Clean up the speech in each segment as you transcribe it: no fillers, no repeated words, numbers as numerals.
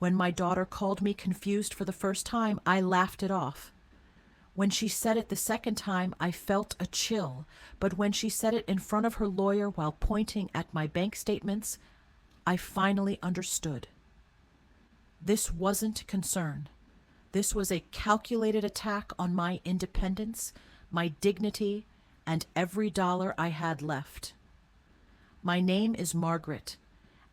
When my daughter called me confused for the first time, I laughed it off. When she said it the second time, I felt a chill, but when she said it in front of her lawyer while pointing at my bank statements, I finally understood. This wasn't concern. This was a calculated attack on my independence, my dignity, and every dollar I had left. My name is Margaret,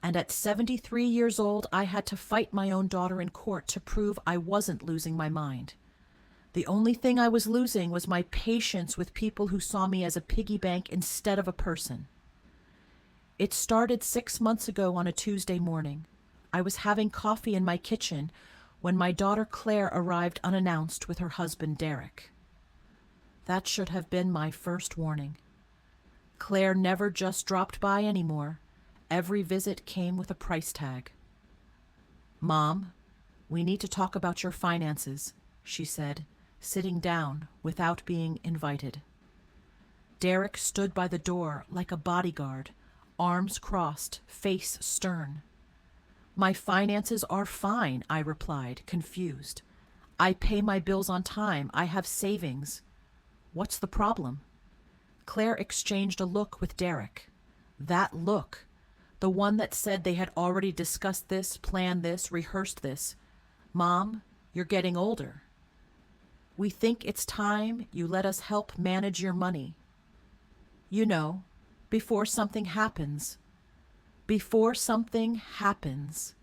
and at 73 years old, I had to fight my own daughter in court to prove I wasn't losing my mind. The only thing I was losing was my patience with people who saw me as a piggy bank instead of a person. It started 6 months ago on a Tuesday morning. I was having coffee in my kitchen when my daughter Claire arrived unannounced with her husband Derek. That should have been my first warning. Claire never just dropped by anymore. Every visit came with a price tag. "Mom, we need to talk about your finances," she said, sitting down without being invited. Derek stood by the door like a bodyguard, arms crossed, face stern. "My finances are fine," I replied, confused. "I pay my bills on time. I have savings. What's the problem?" Claire exchanged a look with Derek. That look, the one that said they had already discussed this, planned this, rehearsed this. "Mom, you're getting older. We think it's time you let us help manage your money. You know, before something happens. Before something happens."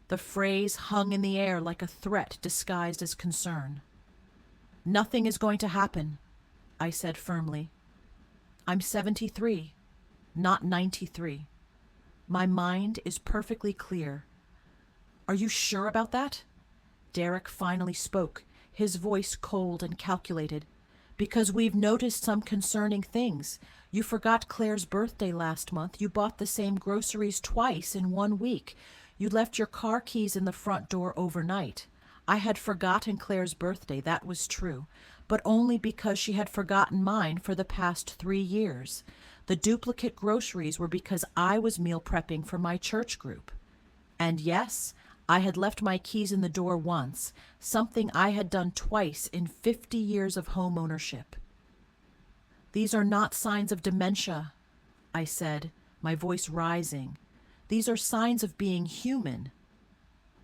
The phrase hung in the air like a threat disguised as concern. "Nothing is going to happen," I said firmly. "I'm 73, not 93. My mind is perfectly clear." "Are you sure about that?" Derek finally spoke, his voice cold and calculated. "Because we've noticed some concerning things. You forgot Claire's birthday last month. You bought the same groceries twice in 1 week. You left your car keys in the front door overnight. I had forgotten Claire's birthday, that was true, but only because she had forgotten mine for the past 3 years. The duplicate groceries were because I was meal prepping for my church group. And yes, I had left my keys in the door once, something I had done twice in 50 years of home ownership. "These are not signs of dementia," I said, my voice rising. "These are signs of being human."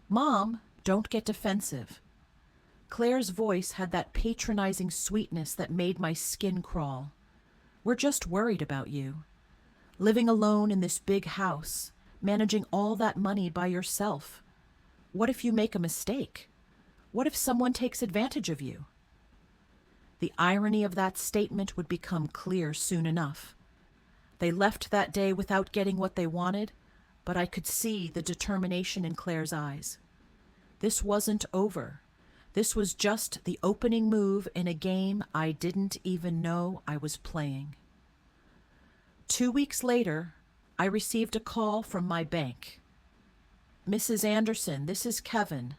"Mom, don't get defensive." Claire's voice had that patronizing sweetness that made my skin crawl. "We're just worried about you. Living alone in this big house, managing all that money by yourself. What if you make a mistake? What if someone takes advantage of you?" The irony of that statement would become clear soon enough. They left that day without getting what they wanted, but I could see the determination in Claire's eyes. This wasn't over. This was just the opening move in a game I didn't even know I was playing. 2 weeks later, I received a call from my bank. "Mrs. Anderson, this is Kevin.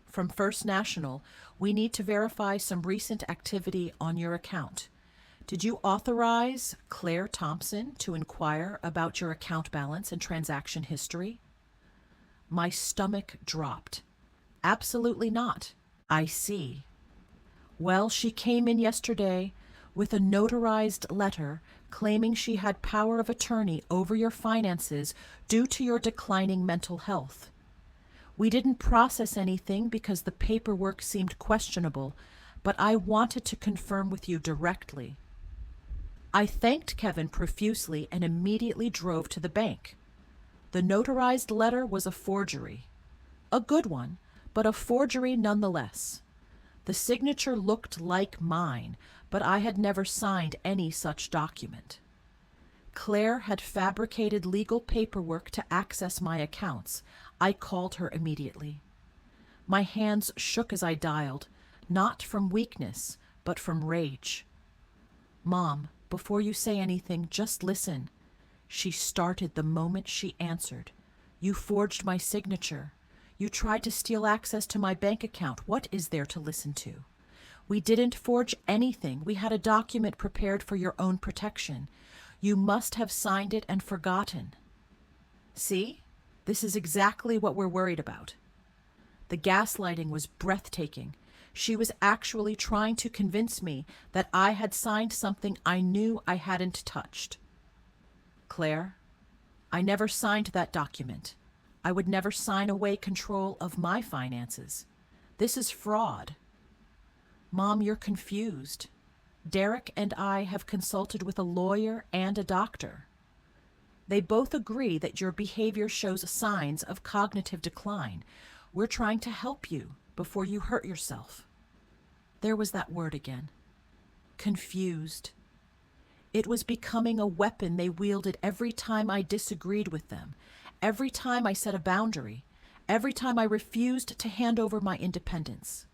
From First National, we need to verify some recent activity on your account. Did you authorize Claire Thompson to inquire about your account balance and transaction history?" My stomach dropped. "Absolutely not. I see. Well, she came in yesterday with a notarized letter claiming she had power of attorney over your finances due to your declining mental health. We didn't process anything because the paperwork seemed questionable, but I wanted to confirm with you directly." I thanked Kevin profusely and immediately drove to the bank. The notarized letter was a forgery. A good one, but a forgery nonetheless. The signature looked like mine, but I had never signed any such document. Claire had fabricated legal paperwork to access my accounts. I called her immediately. My hands shook as I dialed, not from weakness, but from rage. "Mom, before you say anything, just listen." She started the moment she answered. "You forged my signature. You tried to steal access to my bank account. What is there to listen to? We didn't forge anything. We had a document prepared for your own protection. You must have signed it and forgotten. See? This is exactly what we're worried about." The gaslighting was breathtaking. She was actually trying to convince me that I had signed something I knew I hadn't touched. Claire, I never signed that document. I would never sign away control of my finances. This is fraud. Mom, you're confused. Derek and I have consulted with a lawyer and a doctor. They both agree that your behavior shows signs of cognitive decline. We're trying to help you before you hurt yourself. There was that word again. Confused. It was becoming a weapon they wielded every time I disagreed with them, every time I set a boundary, every time I refused to hand over my independence.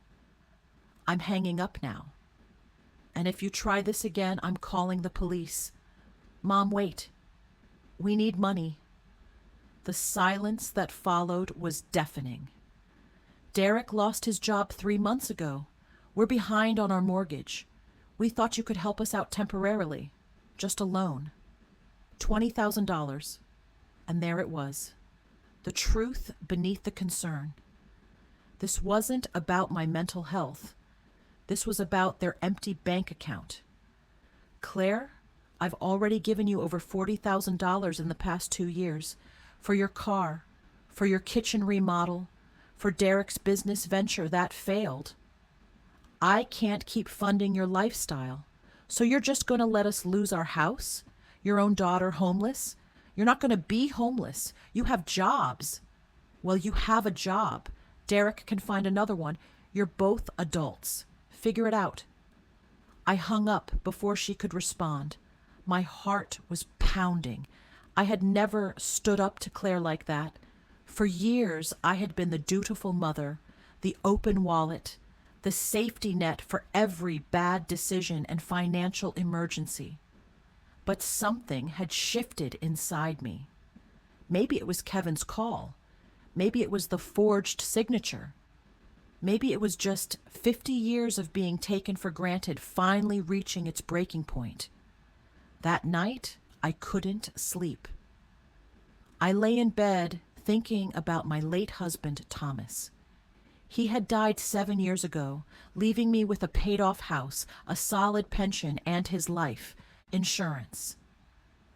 I'm hanging up now. And if you try this again, I'm calling the police. Mom, wait. We need money. The silence that followed was deafening. Derek lost his job 3 months ago. We're behind on our mortgage. We thought you could help us out temporarily. Just a loan. $20,000. And there it was. The truth beneath the concern. This wasn't about my mental health. This was about their empty bank account. Claire, I've already given you over $40,000 in the past 2 years. For your car, for your kitchen remodel, for Derek's business venture that failed. I can't keep funding your lifestyle. So you're just going to let us lose our house? Your own daughter homeless? You're not going to be homeless. You have jobs. Well, you have a job. Derek can find another one. You're both adults. Figure it out. I hung up before she could respond. My heart was pounding. I had never stood up to Claire like that. For years, I had been the dutiful mother, the open wallet, the safety net for every bad decision and financial emergency. But something had shifted inside me. Maybe it was Kevin's call. Maybe it was the forged signature. Maybe it was just 50 years of being taken for granted finally reaching its breaking point. That night, I couldn't sleep. I lay in bed thinking about my late husband, Thomas. He had died 7 years ago, leaving me with a paid-off house, a solid pension, and his life insurance.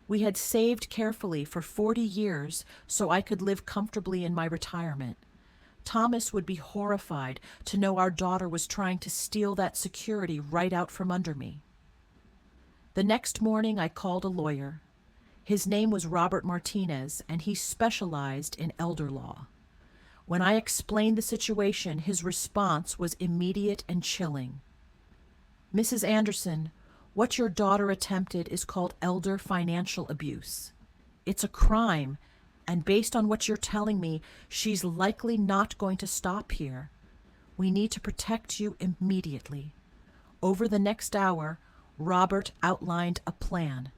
We had saved carefully for 40 years so I could live comfortably in my retirement. Thomas would be horrified to know our daughter was trying to steal that security right out from under me. The next morning I called a lawyer. His name was Robert Martinez, and he specialized in elder law. When I explained the situation, his response was immediate and chilling. Mrs. Anderson, what your daughter attempted is called elder financial abuse. It's a crime, and based on what you're telling me, she's likely not going to stop here. We need to protect you immediately. Over the next hour, Robert outlined a plan.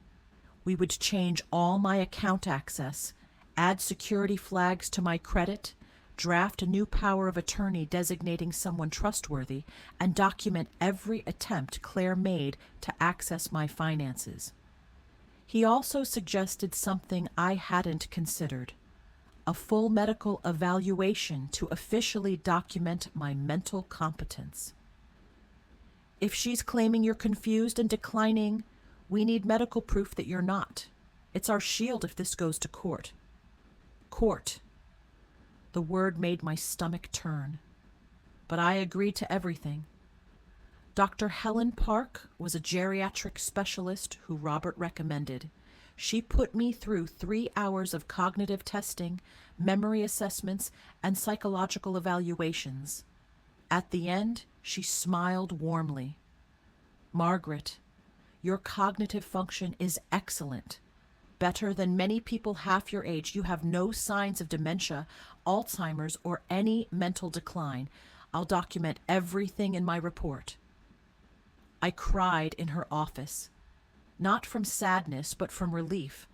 We would change all my account access, add security flags to my credit, draft a new power of attorney designating someone trustworthy, and document every attempt Claire made to access my finances. He also suggested something I hadn't considered, a full medical evaluation to officially document my mental competence. If she's claiming you're confused and declining, we need medical proof that you're not. It's our shield if this goes to court. Court. The word made my stomach turn. But I agreed to everything. Dr. Helen Park was a geriatric specialist who Robert recommended. She put me through 3 hours of cognitive testing, memory assessments, and psychological evaluations. At the end, she smiled warmly. Margaret, your cognitive function is excellent. Better than many people half your age. You have no signs of dementia, Alzheimer's, or any mental decline. I'll document everything in my report. I cried in her office, not from sadness, but from relief.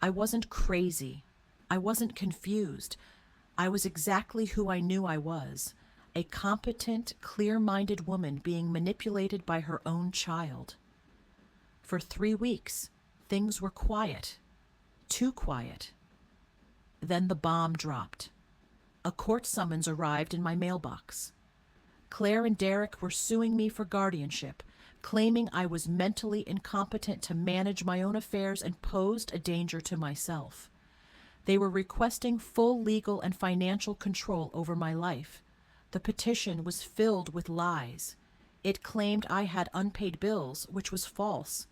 I wasn't crazy. I wasn't confused. I was exactly who I knew I was, a competent, clear-minded woman being manipulated by her own child. For 3 weeks, things were quiet, too quiet. Then the bomb dropped. A court summons arrived in my mailbox. Claire and Derek were suing me for guardianship, claiming I was mentally incompetent to manage my own affairs and posed a danger to myself. They were requesting full legal and financial control over my life. The petition was filled with lies. It claimed I had unpaid bills, which was false.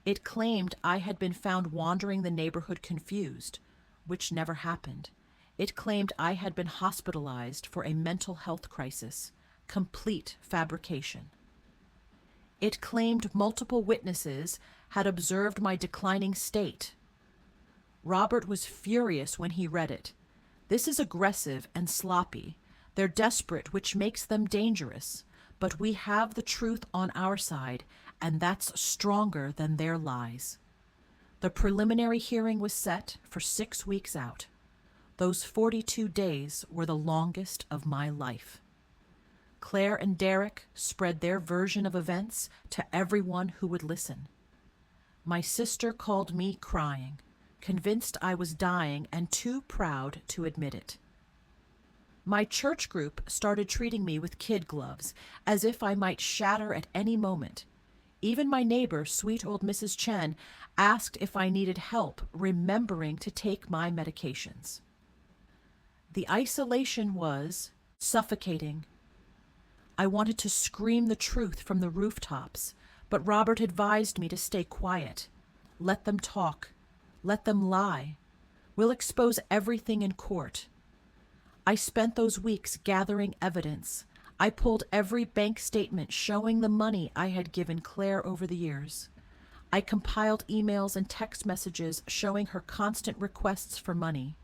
It claimed I had been found wandering the neighborhood confused, which never happened. It claimed I had been hospitalized for a mental health crisis. Complete fabrication. It claimed multiple witnesses had observed my declining state. Robert was furious when he read it. This is aggressive and sloppy. They're desperate, which makes them dangerous. But we have the truth on our side, and that's stronger than their lies. The preliminary hearing was set for 6 weeks out. Those 42 days were the longest of my life. Claire and Derek spread their version of events to everyone who would listen. My sister called me crying, convinced I was dying and too proud to admit it. My church group started treating me with kid gloves, as if I might shatter at any moment. Even my neighbor, sweet old Mrs. Chen, asked if I needed help remembering to take my medications. The isolation was suffocating. I wanted to scream the truth from the rooftops, but Robert advised me to stay quiet. Let them talk. Let them lie. We'll expose everything in court. I spent those weeks gathering evidence. I pulled every bank statement showing the money I had given Claire over the years. I compiled emails and text messages showing her constant requests for money.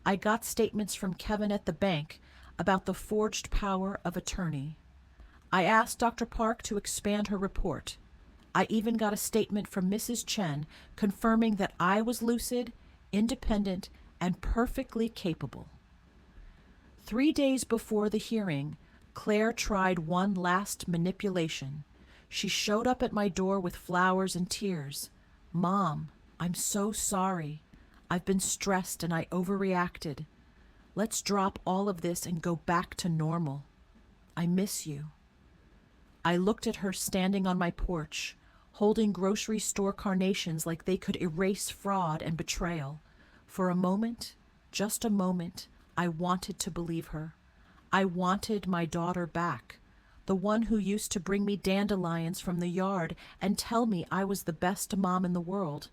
I got statements from Kevin at the bank about the forged power of attorney. I asked Dr. Park to expand her report. I even got a statement from Mrs. Chen confirming that I was lucid, independent, and perfectly capable. 3 days before the hearing, Claire tried one last manipulation. She showed up at my door with flowers and tears. "Mom, I'm so sorry. I've been stressed and I overreacted. Let's drop all of this and go back to normal. I miss you." I looked at her standing on my porch, holding grocery store carnations like they could erase fraud and betrayal. For a moment, just a moment, I wanted to believe her. I wanted my daughter back, the one who used to bring me dandelions from the yard and tell me I was the best mom in the world.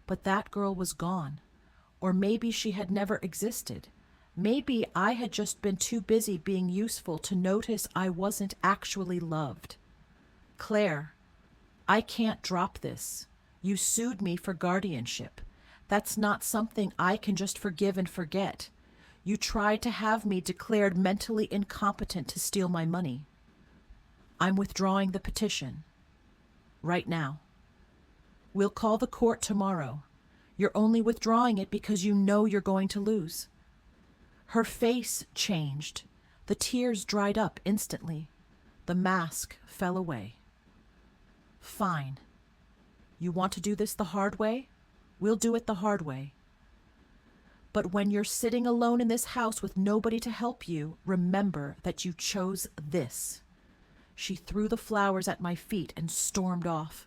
But that girl was gone. Or maybe she had never existed. Maybe I had just been too busy being useful to notice I wasn't actually loved. "Claire, I can't drop this. You sued me for guardianship. That's not something I can just forgive and forget. You tried to have me declared mentally incompetent to steal my money. I'm withdrawing the petition. Right now. We'll call the court tomorrow. You're only withdrawing it because you know you're going to lose." Her face changed. The tears dried up instantly. The mask fell away. "Fine. You want to do this the hard way? We'll do it the hard way. But when you're sitting alone in this house with nobody to help you, remember that you chose this." She threw the flowers at my feet and stormed off.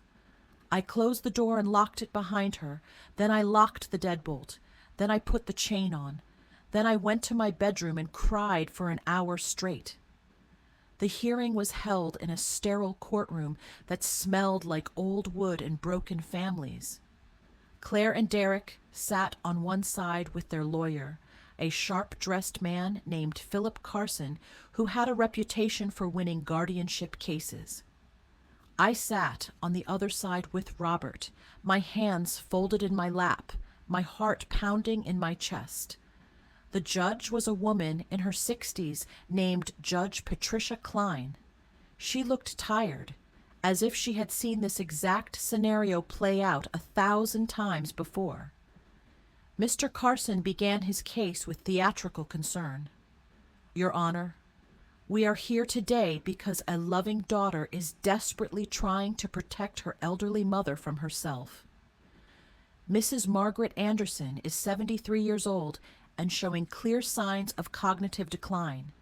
I closed the door and locked it behind her. Then I locked the deadbolt. Then I put the chain on. Then I went to my bedroom and cried for an hour straight. The hearing was held in a sterile courtroom that smelled like old wood and broken families. Claire and Derek sat on one side with their lawyer, a sharp-dressed man named Philip Carson, who had a reputation for winning guardianship cases. I sat on the other side with Robert, my hands folded in my lap, my heart pounding in my chest. The judge was a woman in her 60s named Judge Patricia Klein. She looked tired, as if she had seen this exact scenario play out 1,000 times before. Mr. Carson began his case with theatrical concern. "Your Honor, we are here today because a loving daughter is desperately trying to protect her elderly mother from herself. Mrs. Margaret Anderson is 73 years old and showing clear signs of cognitive decline.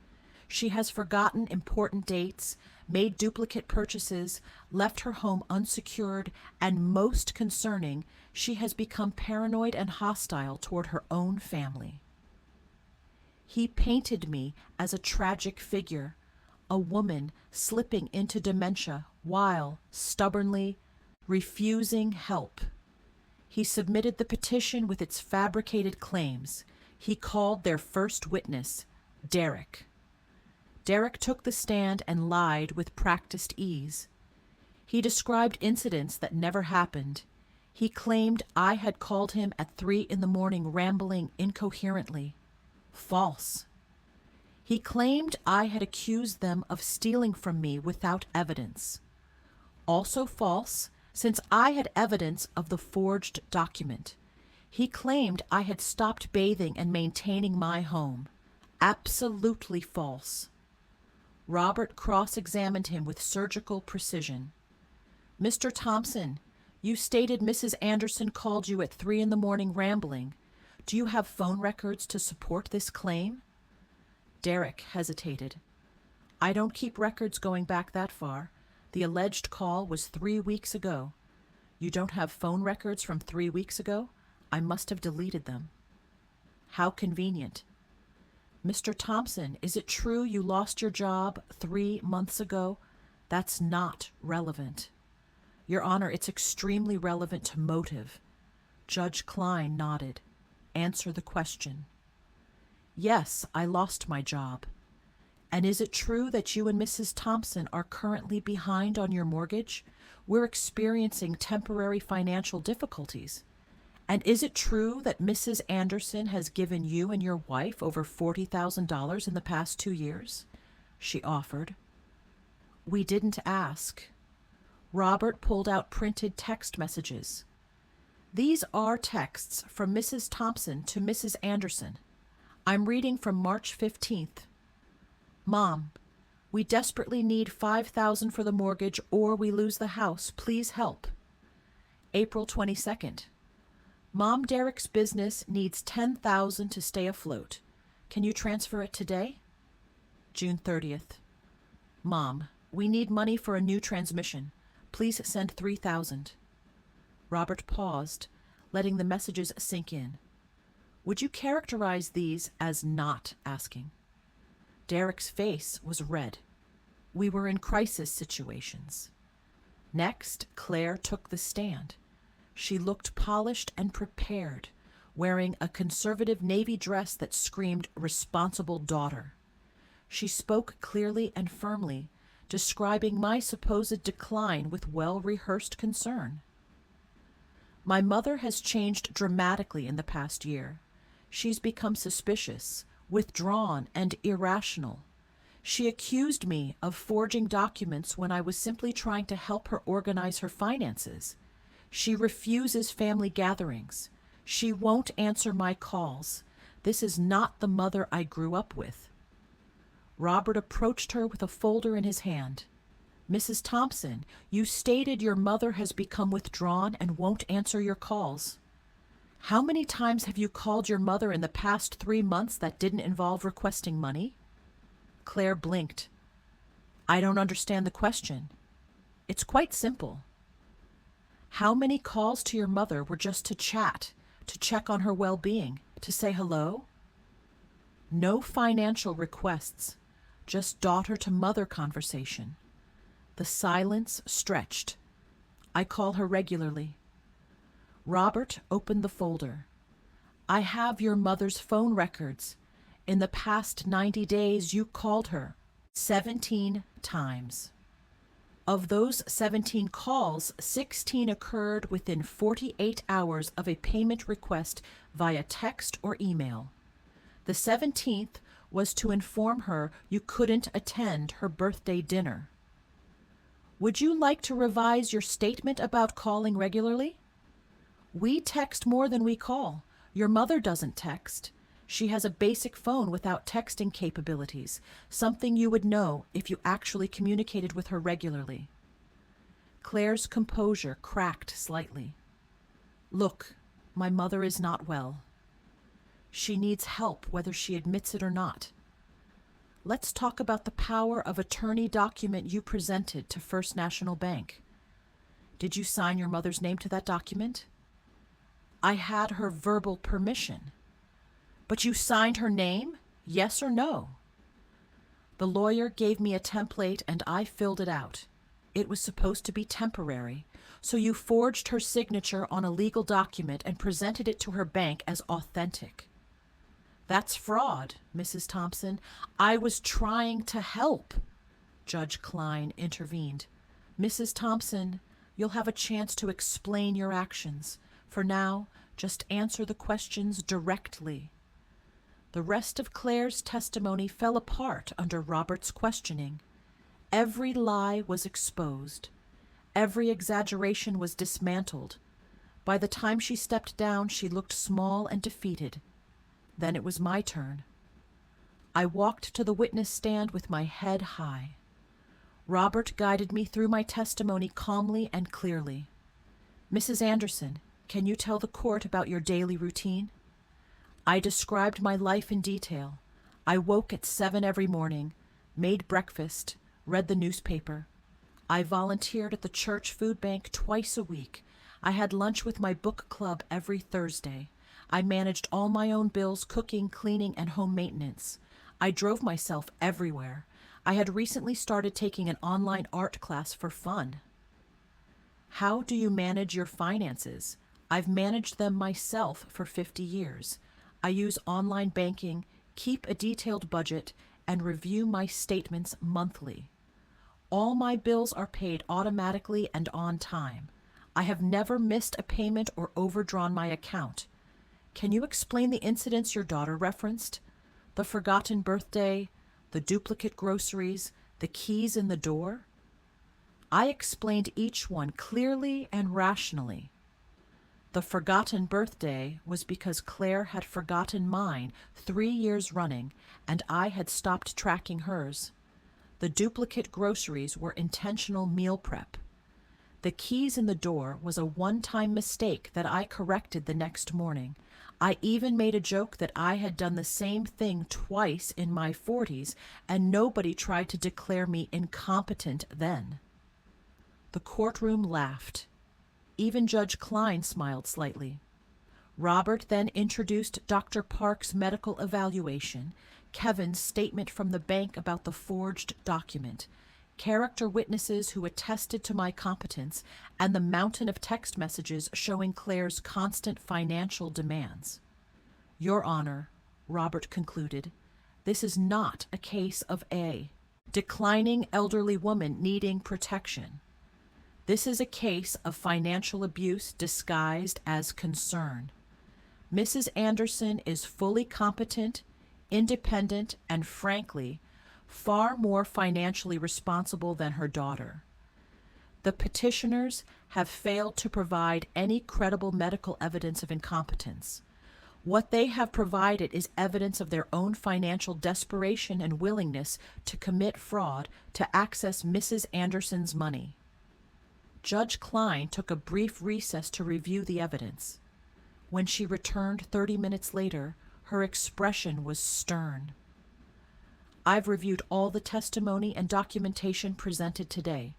She has forgotten important dates, made duplicate purchases, left her home unsecured, and most concerning, she has become paranoid and hostile toward her own family. He painted me as a tragic figure, a woman slipping into dementia while stubbornly refusing help. He submitted the petition with its fabricated claims. He called their first witness, Derek. Derek took the stand and lied with practiced ease. He described incidents that never happened. He claimed I had called him at 3 a.m. rambling incoherently. False. He claimed I had accused them of stealing from me without evidence. Also false, since I had evidence of the forged document. He claimed I had stopped bathing and maintaining my home. Absolutely false. Robert cross-examined him with surgical precision. Mr. Thompson, you stated Mrs. Anderson called you at 3 a.m. rambling. Do you have phone records to support this claim? Derek hesitated. I don't keep records going back that far. The alleged call was 3 weeks ago. You don't have phone records from 3 weeks ago? I must have deleted them. How convenient. Mr. Thompson, is it true you lost your job 3 months ago? That's not relevant. Your Honor, it's extremely relevant to motive. Judge Klein nodded. Answer the question. Yes, I lost my job. And is it true that you and Mrs. Thompson are currently behind on your mortgage? We're experiencing temporary financial difficulties. And is it true that Mrs. Anderson has given you and your wife over $40,000 in the past 2 years? She offered. We didn't ask. Robert pulled out printed text messages. These are texts from Mrs. Thompson to Mrs. Anderson. I'm reading from March 15th. Mom, we desperately need $5,000 for the mortgage or we lose the house. Please help. April 22nd. Mom, Derek's business needs $10,000 to stay afloat. Can you transfer it today? June 30th. Mom, we need money for a new transmission. Please send $3,000. Robert paused, letting the messages sink in. Would you characterize these as not asking? Derek's face was red. We were in crisis situations. Next, Claire took the stand. She looked polished and prepared, wearing a conservative navy dress that screamed responsible daughter. She spoke clearly and firmly, describing my supposed decline with well-rehearsed concern. My mother has changed dramatically in the past year. She's become suspicious, withdrawn, and irrational. She accused me of forging documents when I was simply trying to help her organize her finances. She refuses family gatherings. She won't answer my calls. This is not the mother I grew up with. Robert approached her with a folder in his hand. Mrs. Thompson, you stated your mother has become withdrawn and won't answer your calls. How many times have you called your mother in the past 3 months that didn't involve requesting money? Claire blinked. I don't understand the question. It's quite simple. How many calls to your mother were just to chat, to check on her well-being, to say hello? No financial requests, just daughter-to-mother conversation. The silence stretched. I call her regularly. Robert opened the folder. I have your mother's phone records. In the past 90 days, you called her 17 times. Of those 17 calls, 16 occurred within 48 hours of a payment request via text or email. The 17th was to inform her you couldn't attend her birthday dinner. Would you like to revise your statement about calling regularly? We text more than we call. Your mother doesn't text. She has a basic phone without texting capabilities, something you would know if you actually communicated with her regularly. Claire's composure cracked slightly. Look, my mother is not well. She needs help whether she admits it or not. Let's talk about the power of attorney document you presented to First National Bank. Did you sign your mother's name to that document? I had her verbal permission. But you signed her name? Yes or no? The lawyer gave me a template and I filled it out. It was supposed to be temporary, so you forged her signature on a legal document and presented it to her bank as authentic. That's fraud, Mrs. Thompson. I was trying to help. Judge Klein intervened. Mrs. Thompson, you'll have a chance to explain your actions. For now, just answer the questions directly. The rest of Claire's testimony fell apart under Robert's questioning. Every lie was exposed. Every exaggeration was dismantled. By the time she stepped down, she looked small and defeated. Then it was my turn. I walked to the witness stand with my head high. Robert guided me through my testimony calmly and clearly. Mrs. Anderson, can you tell the court about your daily routine? I described my life in detail. I woke at 7 every morning, made breakfast, read the newspaper. I volunteered at the church food bank twice a week. I had lunch with my book club every Thursday. I managed all my own bills, cooking, cleaning, and home maintenance. I drove myself everywhere. I had recently started taking an online art class for fun. How do you manage your finances? I've managed them myself for 50 years. I use online banking, keep a detailed budget, and review my statements monthly. All my bills are paid automatically and on time. I have never missed a payment or overdrawn my account. Can you explain the incidents your daughter referenced? The forgotten birthday, the duplicate groceries, the keys in the door? I explained each one clearly and rationally. The forgotten birthday was because Claire had forgotten mine 3 years running, and I had stopped tracking hers. The duplicate groceries were intentional meal prep. The keys in the door was a one-time mistake that I corrected the next morning. I even made a joke that I had done the same thing twice in my 40s, and nobody tried to declare me incompetent then. The courtroom laughed. Even Judge Klein smiled slightly. Robert then introduced Dr. Park's medical evaluation, Kevin's statement from the bank about the forged document, character witnesses who attested to my competence, and the mountain of text messages showing Claire's constant financial demands. Your Honor, Robert concluded, this is not a case of a declining elderly woman needing protection. This is a case of financial abuse disguised as concern. Mrs. Anderson is fully competent, independent, and frankly, far more financially responsible than her daughter. The petitioners have failed to provide any credible medical evidence of incompetence. What they have provided is evidence of their own financial desperation and willingness to commit fraud to access Mrs. Anderson's money. Judge Klein took a brief recess to review the evidence. When she returned 30 minutes later, her expression was stern. I've reviewed all the testimony and documentation presented today.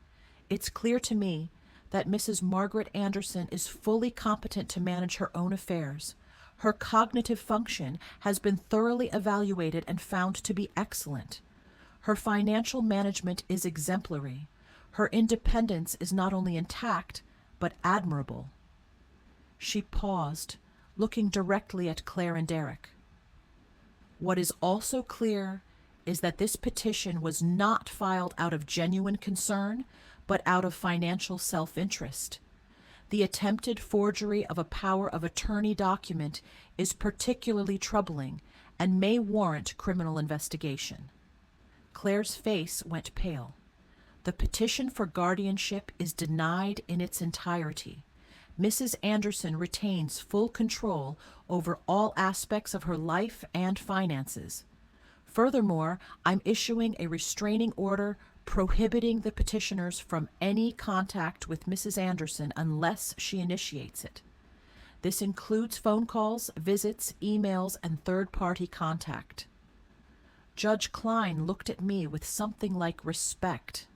It's clear to me that Mrs. Margaret Anderson is fully competent to manage her own affairs. Her cognitive function has been thoroughly evaluated and found to be excellent. Her financial management is exemplary. Her independence is not only intact, but admirable. She paused, looking directly at Claire and Derek. What is also clear is that this petition was not filed out of genuine concern, but out of financial self-interest. The attempted forgery of a power of attorney document is particularly troubling and may warrant criminal investigation. Claire's face went pale. The petition for guardianship is denied in its entirety. Mrs. Anderson retains full control over all aspects of her life and finances. Furthermore, I'm issuing a restraining order prohibiting the petitioners from any contact with Mrs. Anderson unless she initiates it. This includes phone calls, visits, emails, and third-party contact. Judge Klein looked at me with something like respect.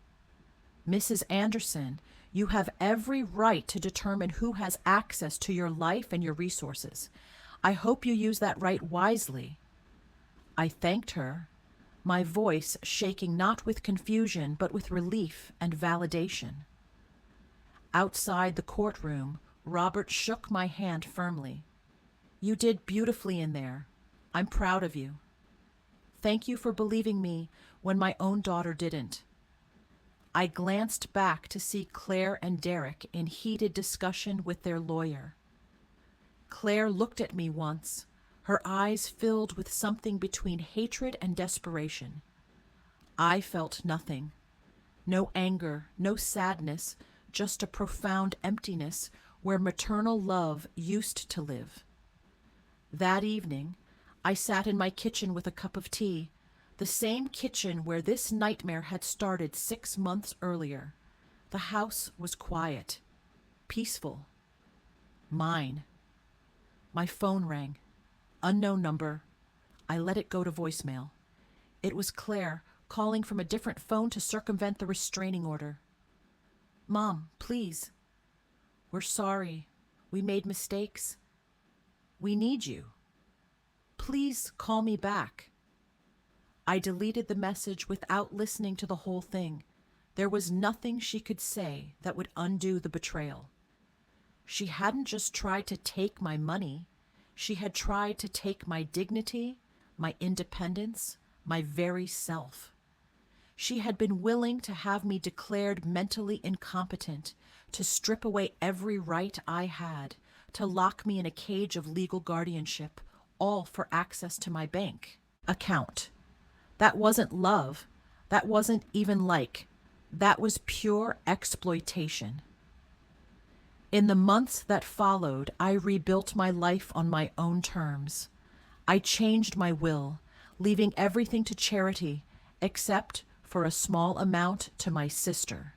Mrs. Anderson, you have every right to determine who has access to your life and your resources. I hope you use that right wisely. I thanked her, my voice shaking not with confusion but with relief and validation. Outside the courtroom, Robert shook my hand firmly. You did beautifully in there. I'm proud of you. Thank you for believing me when my own daughter didn't. I glanced back to see Claire and Derek in heated discussion with their lawyer. Claire looked at me once, her eyes filled with something between hatred and desperation. I felt nothing. No anger, no sadness, just a profound emptiness where maternal love used to live. That evening, I sat in my kitchen with a cup of tea, the same kitchen where this nightmare had started 6 months earlier. The house was quiet, peaceful. Mine. My phone rang. Unknown number. I let it go to voicemail. It was Claire calling from a different phone to circumvent the restraining order. Mom, please. We're sorry. We made mistakes. We need you. Please call me back. I deleted the message without listening to the whole thing. There was nothing she could say that would undo the betrayal. She hadn't just tried to take my money. She had tried to take my dignity, my independence, my very self. She had been willing to have me declared mentally incompetent, to strip away every right I had, to lock me in a cage of legal guardianship, all for access to my bank account. That wasn't love. That wasn't even like. That was pure exploitation. In the months that followed, I rebuilt my life on my own terms. I changed my will, leaving everything to charity, except for a small amount to my sister.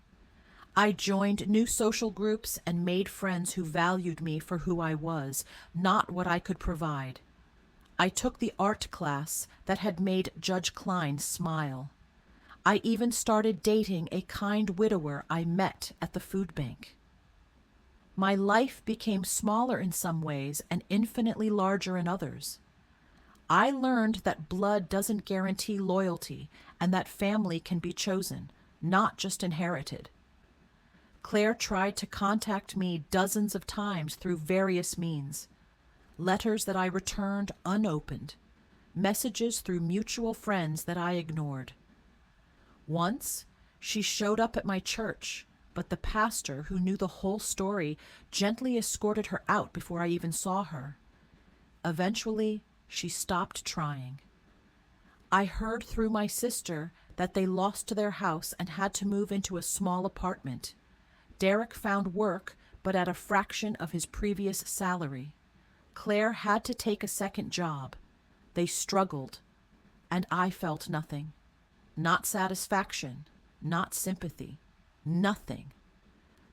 I joined new social groups and made friends who valued me for who I was, not what I could provide. I took the art class that had made Judge Klein smile. I even started dating a kind widower I met at the food bank. My life became smaller in some ways and infinitely larger in others. I learned that blood doesn't guarantee loyalty and that family can be chosen, not just inherited. Claire tried to contact me dozens of times through various means. Letters that I returned unopened, messages through mutual friends that I ignored. Once, she showed up at my church, but the pastor, who knew the whole story, gently escorted her out before I even saw her. Eventually, she stopped trying. I heard through my sister that they lost their house and had to move into a small apartment. Derek found work, but at a fraction of his previous salary. Claire had to take a second job. They struggled, and I felt nothing. Not satisfaction, not sympathy, nothing.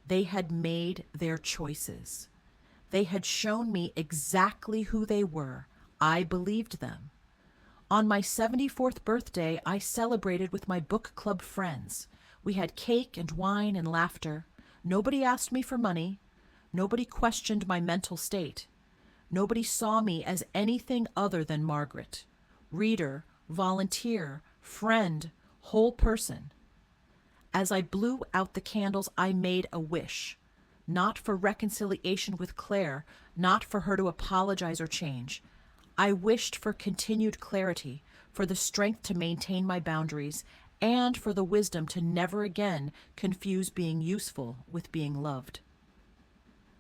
They had made their choices. They had shown me exactly who they were. I believed them. On my 74th birthday, I celebrated with my book club friends. We had cake and wine and laughter. Nobody asked me for money. Nobody questioned my mental state. Nobody saw me as anything other than Margaret. Reader, volunteer, friend, whole person. As I blew out the candles, I made a wish. Not for reconciliation with Claire, not for her to apologize or change. I wished for continued clarity, for the strength to maintain my boundaries, and for the wisdom to never again confuse being useful with being loved.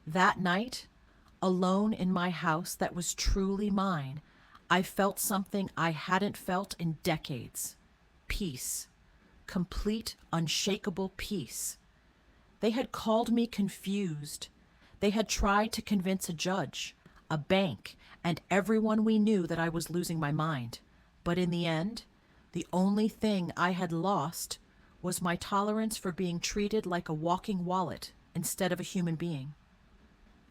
That night, alone in my house that was truly mine, I felt something I hadn't felt in decades. Peace. Complete, unshakable peace. They had called me confused. They had tried to convince a judge, a bank, and everyone we knew that I was losing my mind. But in the end, the only thing I had lost was my tolerance for being treated like a walking wallet instead of a human being.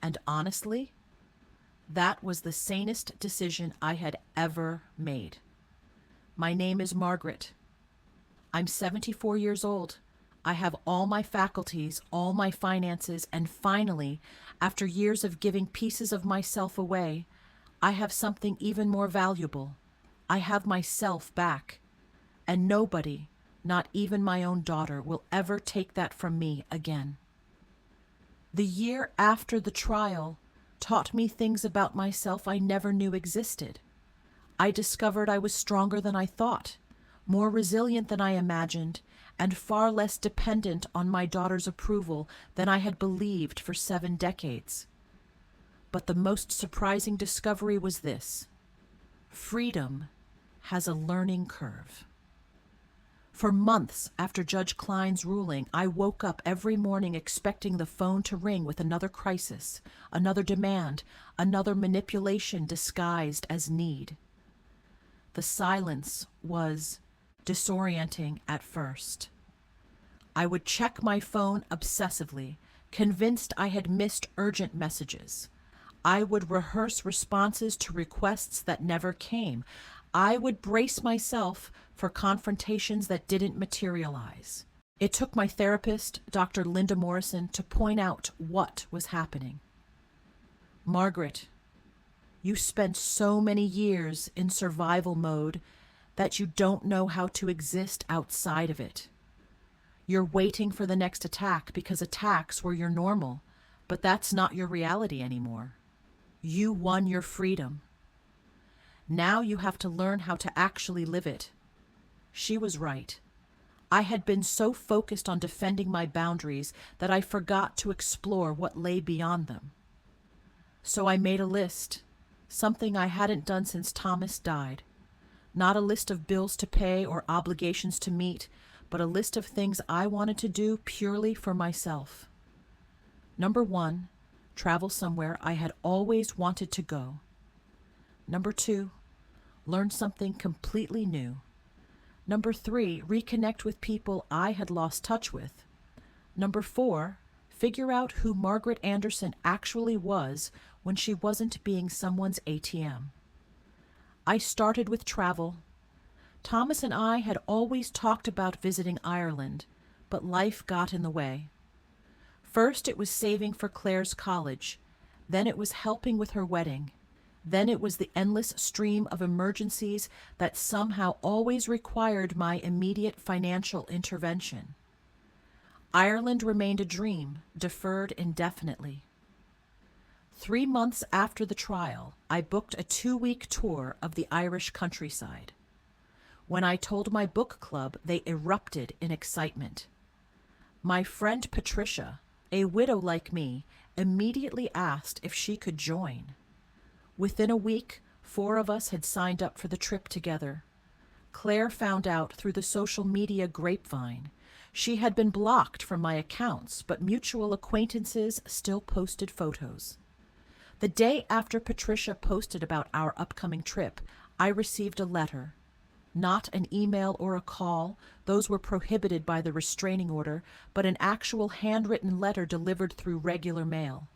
And honestly, That was the sanest decision I had ever made. My name is Margaret. I'm 74 years old. I have all my faculties, all my finances, and finally, after years of giving pieces of myself away, I have something even more valuable. I have myself back. And nobody, not even my own daughter, will ever take that from me again. The year after the trial taught me things about myself I never knew existed. I discovered I was stronger than I thought, more resilient than I imagined, and far less dependent on my daughter's approval than I had believed for 7 decades. But the most surprising discovery was this: freedom has a learning curve. For months after Judge Klein's ruling, I woke up every morning expecting the phone to ring with another crisis, another demand, another manipulation disguised as need. The silence was disorienting at first. I would check my phone obsessively, convinced I had missed urgent messages. I would rehearse responses to requests that never came. I would brace myself for confrontations that didn't materialize. It took my therapist, Dr. Linda Morrison, to point out what was happening. Margaret, you spent so many years in survival mode that you don't know how to exist outside of it. You're waiting for the next attack because attacks were your normal, but that's not your reality anymore. You won your freedom. Now you have to learn how to actually live it. She was right. I had been so focused on defending my boundaries that I forgot to explore what lay beyond them. So I made a list, something I hadn't done since Thomas died. Not a list of bills to pay or obligations to meet, but a list of things I wanted to do purely for myself. Number 1, travel somewhere I had always wanted to go. Number 2, learn something completely new. Number 3, reconnect with people I had lost touch with. Number 4, figure out who Margaret Anderson actually was when she wasn't being someone's ATM. I started with travel. Thomas and I had always talked about visiting Ireland, but life got in the way. First it was saving for Claire's college, then it was helping with her wedding. Then it was the endless stream of emergencies that somehow always required my immediate financial intervention. Ireland remained a dream, deferred indefinitely. 3 months after the trial, I booked a 2-week tour of the Irish countryside. When I told my book club, they erupted in excitement. My friend Patricia, a widow like me, immediately asked if she could join. Within a week, 4 of us had signed up for the trip together. Claire found out through the social media grapevine. She had been blocked from my accounts, but mutual acquaintances still posted photos. The day after Patricia posted about our upcoming trip, I received a letter. Not an email or a call, those were prohibited by the restraining order, but an actual handwritten letter delivered through regular mail.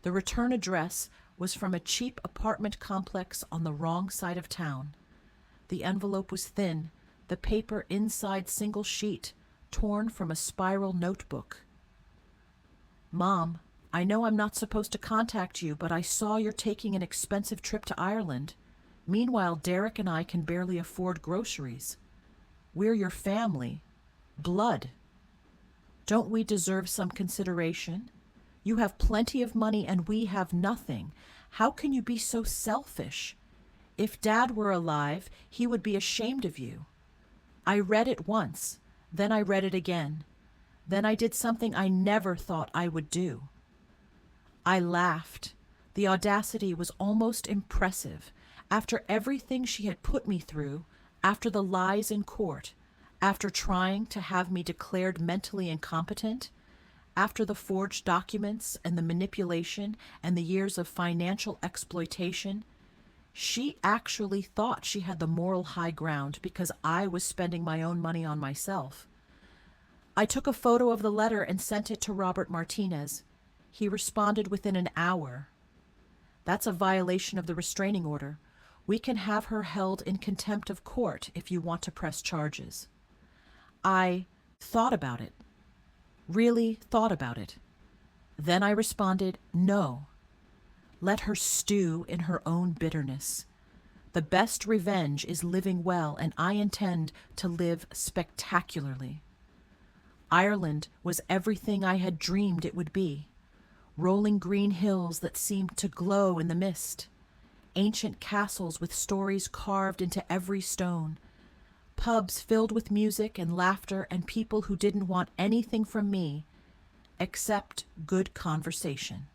The return address was from a cheap apartment complex on the wrong side of town. The envelope was thin, the paper inside single sheet, torn from a spiral notebook. Mom, I know I'm not supposed to contact you, but I saw you're taking an expensive trip to Ireland. Meanwhile, Derek and I can barely afford groceries. We're your family. Blood. Don't we deserve some consideration? You have plenty of money and we have nothing. How can you be so selfish? If Dad were alive, he would be ashamed of you. I read it once, then I read it again. Then I did something I never thought I would do. I laughed. The audacity was almost impressive. After everything she had put me through, after the lies in court, after trying to have me declared mentally incompetent, after the forged documents and the manipulation and the years of financial exploitation, she actually thought she had the moral high ground because I was spending my own money on myself. I took a photo of the letter and sent it to Robert Martinez. He responded within an hour. That's a violation of the restraining order. We can have her held in contempt of court if you want to press charges. I thought about it, really thought about it. Then I responded, no. Let her stew in her own bitterness. The best revenge is living well, and I intend to live spectacularly. Ireland was everything I had dreamed it would be. Rolling green hills that seemed to glow in the mist. Ancient castles with stories carved into every stone. Pubs filled with music and laughter and people who didn't want anything from me except good conversation.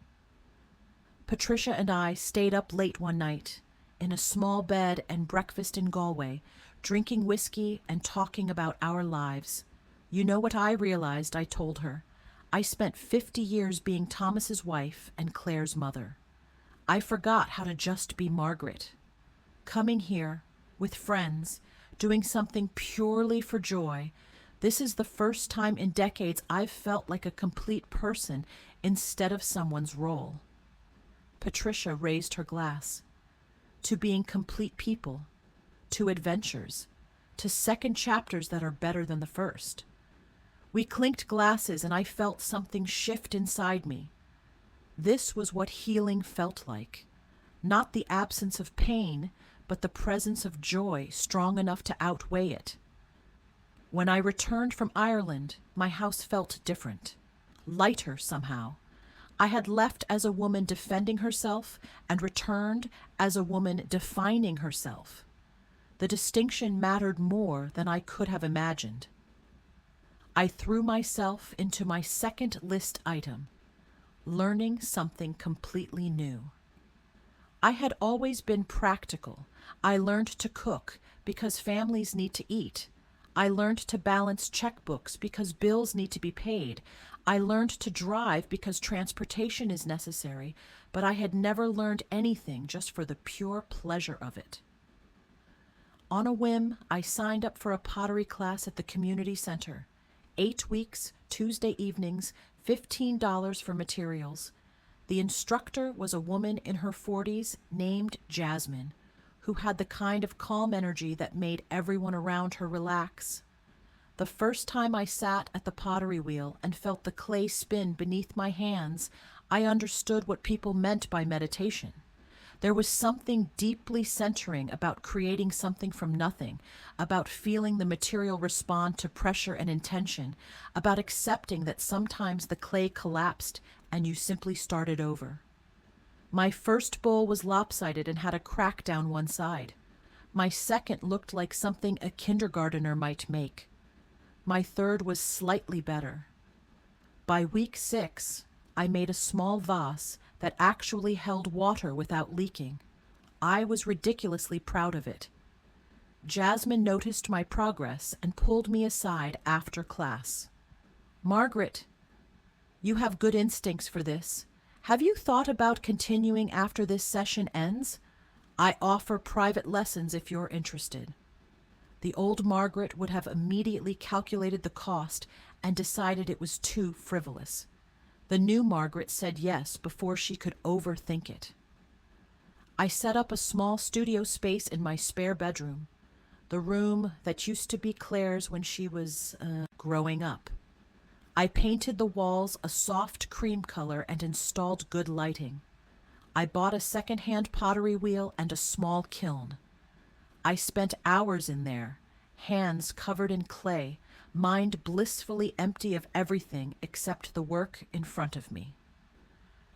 Patricia and I stayed up late one night, in a small bed and breakfast in Galway, drinking whiskey and talking about our lives. You know what I realized, I told her. I spent 50 years being Thomas's wife and Claire's mother. I forgot how to just be Margaret. Coming here, with friends, doing something purely for joy, this is the first time in decades I've felt like a complete person instead of someone's role. Patricia raised her glass. To being complete people, to adventures, to second chapters that are better than the first. We clinked glasses and I felt something shift inside me. This was what healing felt like. Not the absence of pain, but the presence of joy strong enough to outweigh it. When I returned from Ireland, my house felt different, lighter somehow. I had left as a woman defending herself and returned as a woman defining herself. The distinction mattered more than I could have imagined. I threw myself into my second list item, learning something completely new. I had always been practical. I learned to cook because families need to eat. I learned to balance checkbooks because bills need to be paid. I learned to drive because transportation is necessary, but I had never learned anything just for the pure pleasure of it. On a whim, I signed up for a pottery class at the community center. 8 weeks, Tuesday evenings, $15 for materials. The instructor was a woman in her 40s named Jasmine, who had the kind of calm energy that made everyone around her relax. The first time I sat at the pottery wheel and felt the clay spin beneath my hands, I understood what people meant by meditation. There was something deeply centering about creating something from nothing, about feeling the material respond to pressure and intention, about accepting that sometimes the clay collapsed and you simply started over. My first bowl was lopsided and had a crack down one side. My second looked like something a kindergartner might make. My third was slightly better. By week 6, I made a small vase that actually held water without leaking. I was ridiculously proud of it. Jasmine noticed my progress and pulled me aside after class. Margaret, you have good instincts for this. Have you thought about continuing after this session ends? I offer private lessons if you're interested. The old Margaret would have immediately calculated the cost and decided it was too frivolous. The new Margaret said yes before she could overthink it. I set up a small studio space in my spare bedroom, the room that used to be Claire's when she was growing up. I painted the walls a soft cream color and installed good lighting. I bought a second-hand pottery wheel and a small kiln. I spent hours in there, hands covered in clay, mind blissfully empty of everything except the work in front of me.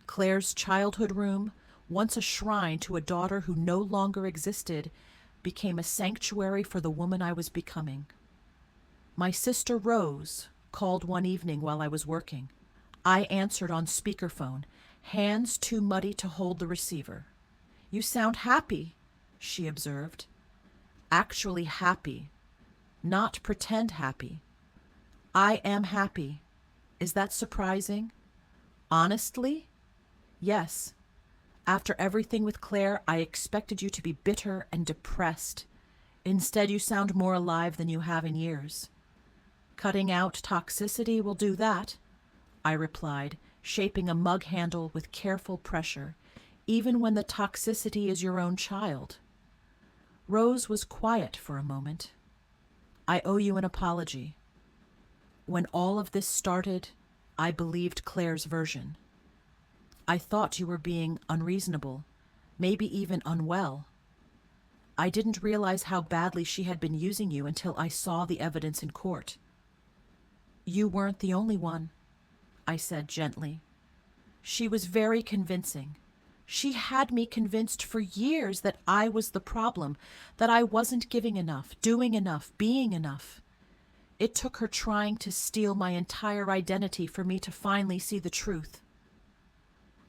Claire's childhood room, once a shrine to a daughter who no longer existed, became a sanctuary for the woman I was becoming. My sister Rose called one evening while I was working. I answered on speakerphone, hands too muddy to hold the receiver. "You sound happy," she observed. Actually happy, not pretend happy. I am happy. Is that surprising? Honestly? Yes. After everything with Claire, I expected you to be bitter and depressed. Instead, you sound more alive than you have in years. Cutting out toxicity will do that, I replied, shaping a mug handle with careful pressure. even when the toxicity is your own child. Rose was quiet for a moment. I owe you an apology. When all of this started, I believed Claire's version. I thought you were being unreasonable, maybe even unwell. I didn't realize how badly she had been using you until I saw the evidence in court. You weren't the only one, I said gently. She was very convincing. She had me convinced for years that I was the problem, that I wasn't giving enough, doing enough, being enough. It took her trying to steal my entire identity for me to finally see the truth.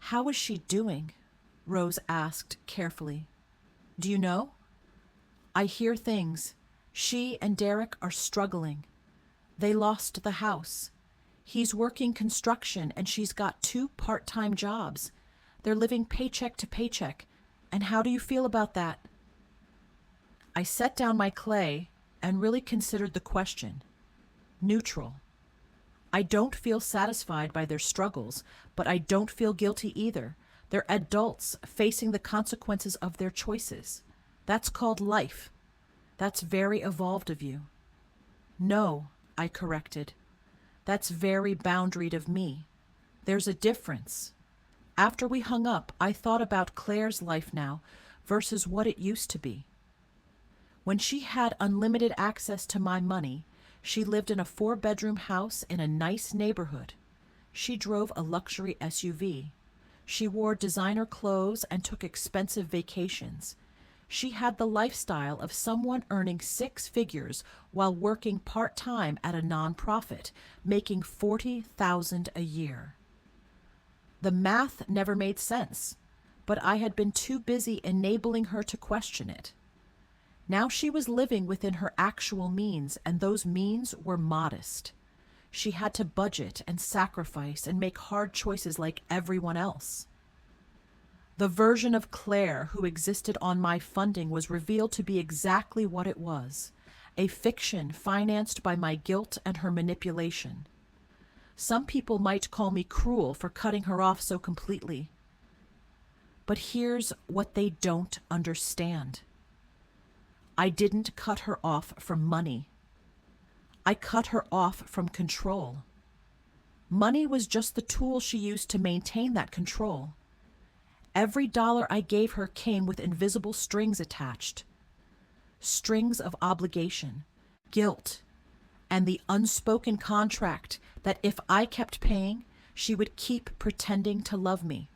How is she doing? Rose asked carefully. Do you know? I hear things. She and Derek are struggling. They lost the house. He's working construction and she's got 2 part-time jobs. They're living paycheck to paycheck. And how do you feel about that? I set down my clay and really considered the question. Neutral. I don't feel satisfied by their struggles, but I don't feel guilty either. They're adults facing the consequences of their choices. That's called life. That's very evolved of you. No, I corrected. That's very boundaried of me. There's a difference. After we hung up, I thought about Claire's life now versus what it used to be. When she had unlimited access to my money, she lived in a 4-bedroom house in a nice neighborhood. She drove a luxury SUV. She wore designer clothes and took expensive vacations. She had the lifestyle of someone earning 6 figures while working part-time at a nonprofit, making $40,000 a year. The math never made sense, but I had been too busy enabling her to question it. Now she was living within her actual means, and those means were modest. She had to budget and sacrifice and make hard choices like everyone else. The version of Claire who existed on my funding was revealed to be exactly what it was, a fiction financed by my guilt and her manipulation. Some people might call me cruel for cutting her off so completely. But here's what they don't understand. I didn't cut her off from money. I cut her off from control. Money was just the tool she used to maintain that control. Every dollar I gave her came with invisible strings attached. Strings of obligation, guilt, and the unspoken contract that if I kept paying, she would keep pretending to love me.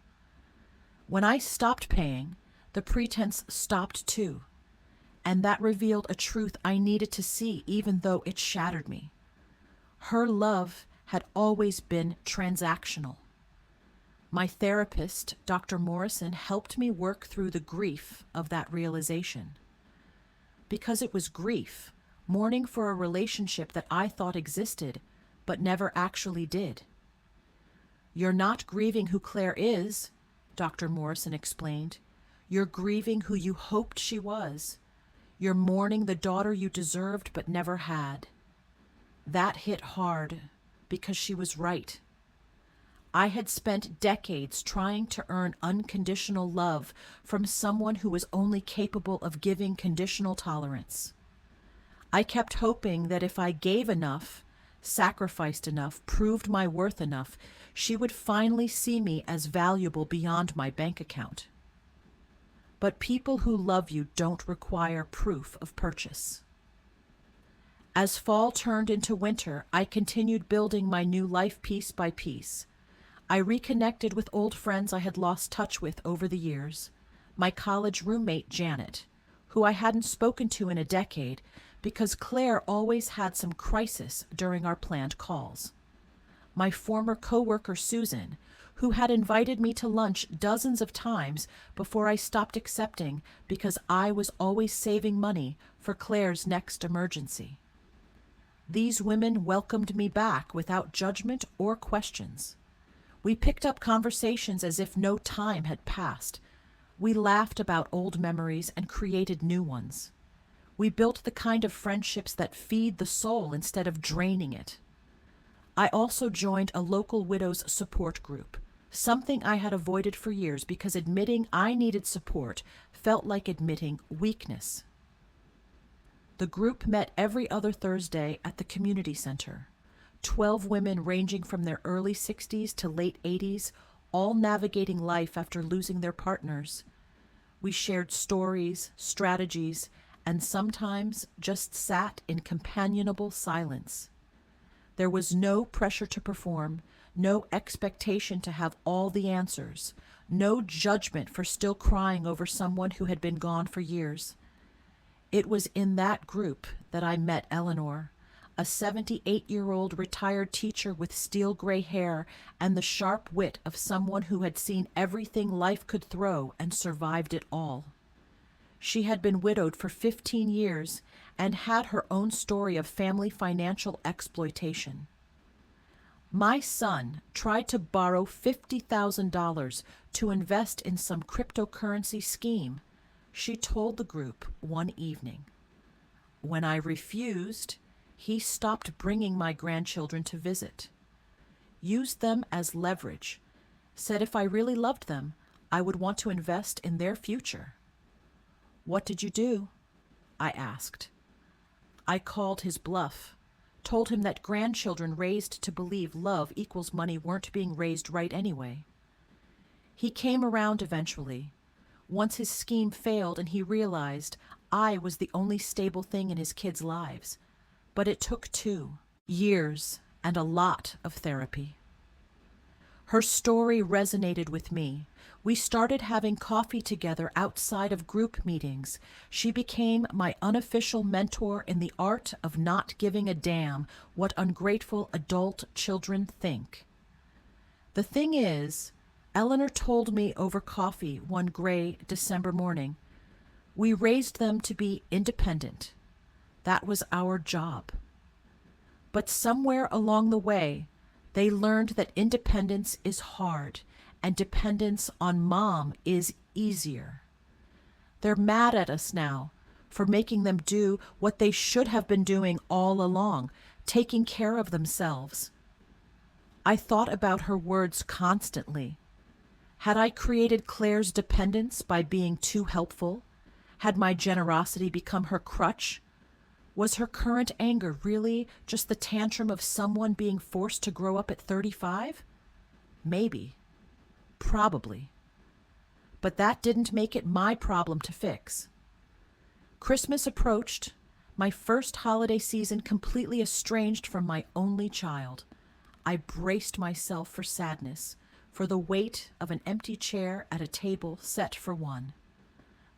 When I stopped paying, the pretense stopped too, and that revealed a truth I needed to see even though it shattered me. Her love had always been transactional. My therapist, Dr. Morrison, helped me work through the grief of that realization. Because it was grief, mourning for a relationship that I thought existed, but never actually did. You're not grieving who Claire is, Dr. Morrison explained. You're grieving who you hoped she was. You're mourning the daughter you deserved but never had. That hit hard because she was right. I had spent decades trying to earn unconditional love from someone who was only capable of giving conditional tolerance. I kept hoping that if I gave enough, sacrificed enough, proved my worth enough, she would finally see me as valuable beyond my bank account. But people who love you don't require proof of purchase. As fall turned into winter, I continued building my new life piece by piece. I reconnected with old friends I had lost touch with over the years. My college roommate, Janet, who I hadn't spoken to in a decade because Claire always had some crisis during our planned calls. My former coworker, Susan, who had invited me to lunch dozens of times before I stopped accepting because I was always saving money for Claire's next emergency. These women welcomed me back without judgment or questions. We picked up conversations as if no time had passed. We laughed about old memories and created new ones. We built the kind of friendships that feed the soul instead of draining it. I also joined a local widows support group, something I had avoided for years because admitting I needed support felt like admitting weakness. The group met every other Thursday at the community center. 12 women ranging from their early 60s to late 80s, all navigating life after losing their partners. We shared stories, strategies, and sometimes just sat in companionable silence. There was no pressure to perform, no expectation to have all the answers, no judgment for still crying over someone who had been gone for years. It was in that group that I met Eleanor, a 78-year-old retired teacher with steel gray hair and the sharp wit of someone who had seen everything life could throw and survived it all. She had been widowed for 15 years and had her own story of family financial exploitation. My son tried to borrow $50,000 to invest in some cryptocurrency scheme, she told the group one evening. When I refused, he stopped bringing my grandchildren to visit. Used them as leverage. Said if I really loved them, I would want to invest in their future. What did you do? I asked. I called his bluff, told him that grandchildren raised to believe love equals money weren't being raised right anyway. He came around eventually, once his scheme failed and he realized I was the only stable thing in his kids' lives. But it took 2 years and a lot of therapy. Her story resonated with me. We started having coffee together outside of group meetings. She became my unofficial mentor in the art of not giving a damn what ungrateful adult children think. The thing is, Eleanor told me over coffee one gray December morning, we raised them to be independent. That was our job. But somewhere along the way, they learned that independence is hard and dependence on mom is easier. They're mad at us now for making them do what they should have been doing all along, taking care of themselves. I thought about her words constantly. Had I created Claire's dependence by being too helpful? Had my generosity become her crutch? Was her current anger really just the tantrum of someone being forced to grow up at 35? Maybe. Probably. But that didn't make it my problem to fix. Christmas approached, my first holiday season completely estranged from my only child. I braced myself for sadness, for the weight of an empty chair at a table set for one.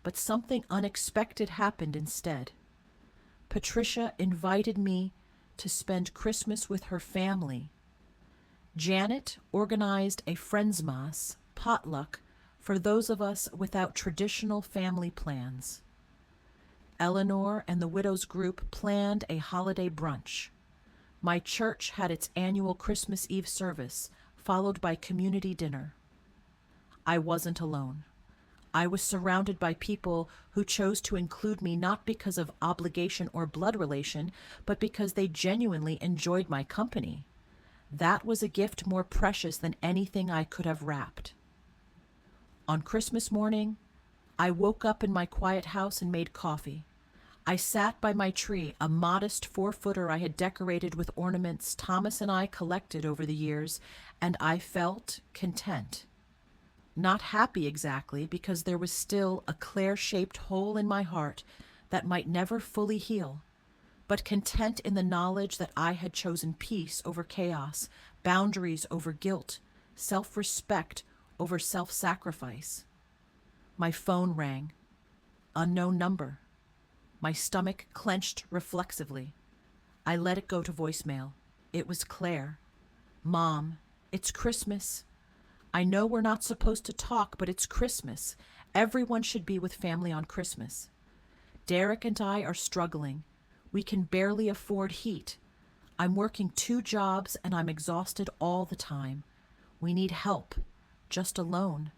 But something unexpected happened instead. Patricia invited me to spend Christmas with her family. Janet organized a Friendsmas potluck for those of us without traditional family plans. Eleanor and the widows group planned a holiday brunch. My church had its annual Christmas Eve service, followed by community dinner. I wasn't alone. I was surrounded by people who chose to include me not because of obligation or blood relation, but because they genuinely enjoyed my company. That was a gift more precious than anything I could have wrapped. On Christmas morning, I woke up in my quiet house and made coffee. I sat by my tree, a modest 4-footer I had decorated with ornaments Thomas and I collected over the years, and I felt content. Not happy exactly, because there was still a Claire-shaped hole in my heart that might never fully heal, but content in the knowledge that I had chosen peace over chaos, boundaries over guilt, self-respect over self-sacrifice. My phone rang. Unknown number. My stomach clenched reflexively. I let it go to voicemail. It was Claire. Mom, it's Christmas. I know we're not supposed to talk, but it's Christmas. Everyone should be with family on Christmas. Derek and I are struggling. We can barely afford heat. I'm working 2 jobs and I'm exhausted all the time. We need help. Just a loan.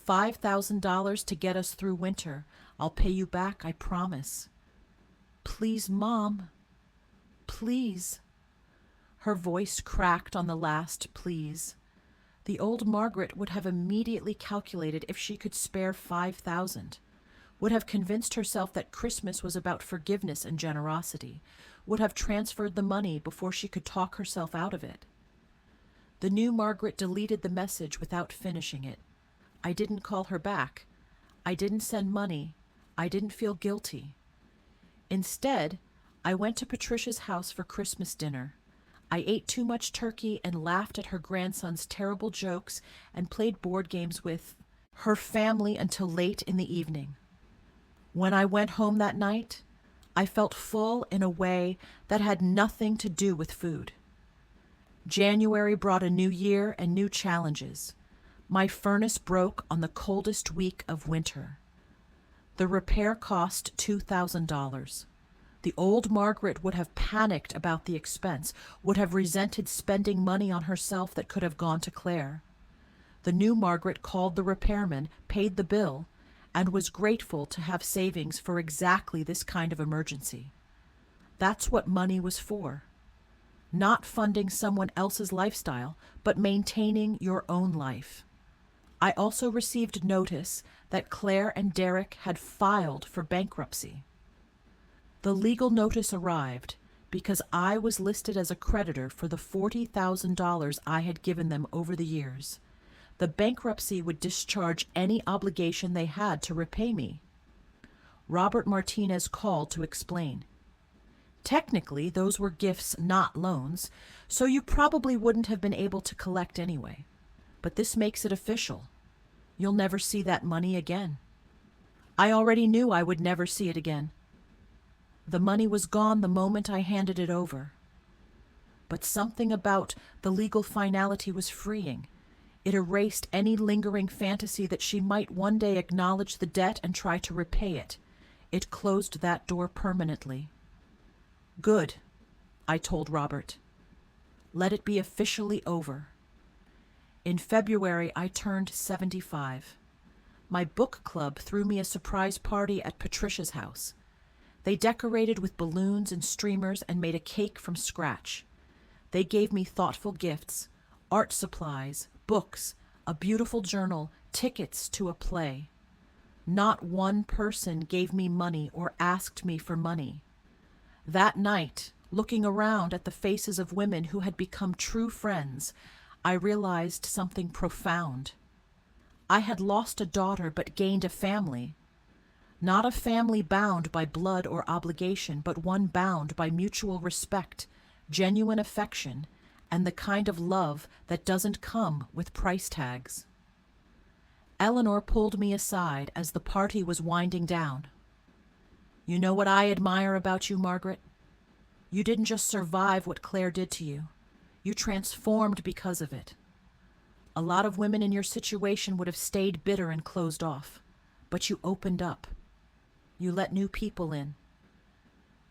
$5,000 to get us through winter. I'll pay you back, I promise. Please, Mom. Please. Her voice cracked on the last please. The old Margaret would have immediately calculated if she could spare 5,000, would have convinced herself that Christmas was about forgiveness and generosity, would have transferred the money before she could talk herself out of it. The new Margaret deleted the message without finishing it. I didn't call her back. I didn't send money. I didn't feel guilty. Instead, I went to Patricia's house for Christmas dinner. I ate too much turkey and laughed at her grandson's terrible jokes and played board games with her family until late in the evening. When I went home that night, I felt full in a way that had nothing to do with food. January brought a new year and new challenges. My furnace broke on the coldest week of winter. The repair cost $2,000. The old Margaret would have panicked about the expense, would have resented spending money on herself that could have gone to Claire. The new Margaret called the repairman, paid the bill, and was grateful to have savings for exactly this kind of emergency. That's what money was for. Not funding someone else's lifestyle, but maintaining your own life. I also received notice that Claire and Derek had filed for bankruptcy. The legal notice arrived because I was listed as a creditor for the $40,000 I had given them over the years. The bankruptcy would discharge any obligation they had to repay me. Robert Martinez called to explain. Technically, those were gifts, not loans, so you probably wouldn't have been able to collect anyway. But this makes it official. You'll never see that money again. I already knew I would never see it again. The money was gone the moment I handed it over. But something about the legal finality was freeing. It erased any lingering fantasy that she might one day acknowledge the debt and try to repay it. It closed that door permanently. Good, I told Robert. Let it be officially over. In February, I turned 75. My book club threw me a surprise party at Patricia's house. They decorated with balloons and streamers and made a cake from scratch. They gave me thoughtful gifts, art supplies, books, a beautiful journal, tickets to a play. Not one person gave me money or asked me for money. That night, looking around at the faces of women who had become true friends, I realized something profound. I had lost a daughter but gained a family. Not a family bound by blood or obligation, but one bound by mutual respect, genuine affection, and the kind of love that doesn't come with price tags. Eleanor pulled me aside as the party was winding down. You know what I admire about you, Margaret? You didn't just survive what Claire did to you. You transformed because of it. A lot of women in your situation would have stayed bitter and closed off, but you opened up. You let new people in.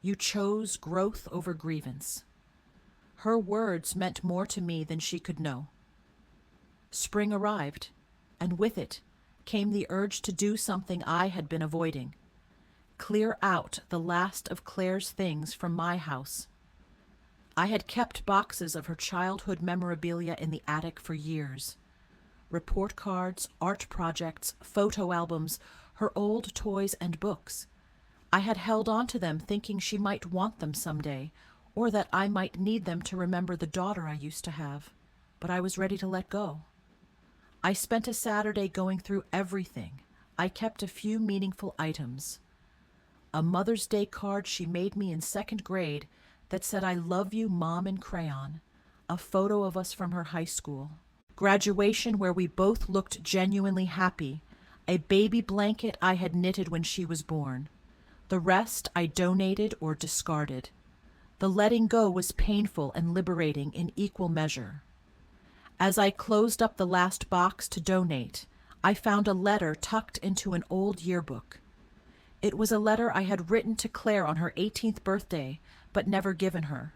You chose growth over grievance. Her words meant more to me than she could know. Spring arrived, and with it came the urge to do something I had been avoiding. Clear out the last of Claire's things from my house. I had kept boxes of her childhood memorabilia in the attic for years. Report cards, art projects, photo albums, her old toys and books. I had held on to them thinking she might want them someday, or that I might need them to remember the daughter I used to have, but I was ready to let go. I spent a Saturday going through everything. I kept a few meaningful items. A Mother's Day card she made me in 2nd grade that said, "I love you, Mom," in crayon. A photo of us from her high school. Graduation where we both looked genuinely happy. A baby blanket I had knitted when she was born. The rest I donated or discarded. The letting go was painful and liberating in equal measure. As I closed up the last box to donate, I found a letter tucked into an old yearbook. It was a letter I had written to Claire on her 18th birthday, but never given her.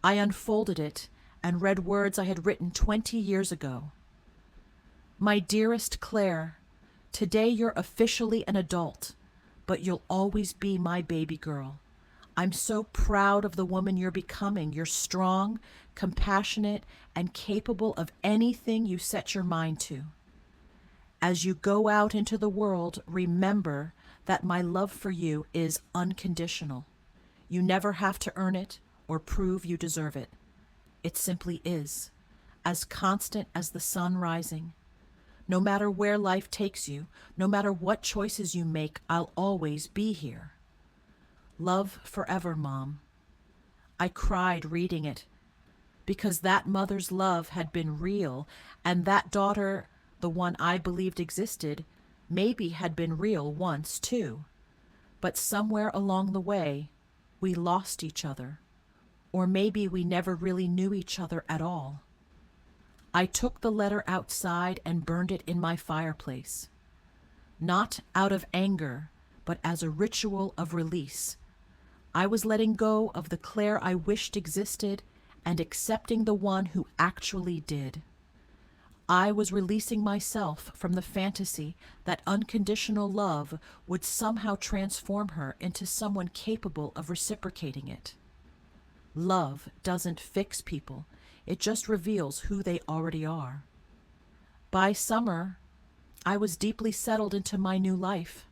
I unfolded it and read words I had written 20 years ago. My dearest Claire, today you're officially an adult, but you'll always be my baby girl. I'm so proud of the woman you're becoming. You're strong, compassionate, and capable of anything you set your mind to. As you go out into the world, remember that my love for you is unconditional. You never have to earn it or prove you deserve it. It simply is, as constant as the sun rising. No matter where life takes you, no matter what choices you make, I'll always be here. Love forever, Mom. I cried reading it because that mother's love had been real, and that daughter, the one I believed existed, maybe had been real once too. But somewhere along the way, we lost each other, or maybe we never really knew each other at all. I took the letter outside and burned it in my fireplace. Not out of anger, but as a ritual of release. I was letting go of the Claire I wished existed and accepting the one who actually did. I was releasing myself from the fantasy that unconditional love would somehow transform her into someone capable of reciprocating it. Love doesn't fix people, it just reveals who they already are. By summer, I was deeply settled into my new life.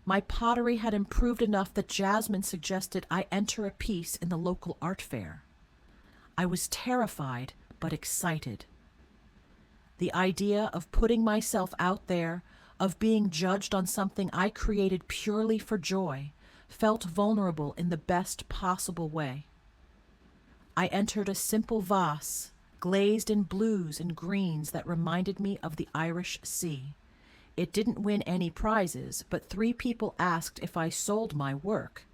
My pottery had improved enough that Jasmine suggested I enter a piece in the local art fair. I was terrified but excited. The idea of putting myself out there, of being judged on something I created purely for joy, felt vulnerable in the best possible way. I entered a simple vase, glazed in blues and greens that reminded me of the Irish Sea. It didn't win any prizes, but 3 people asked if I sold my work.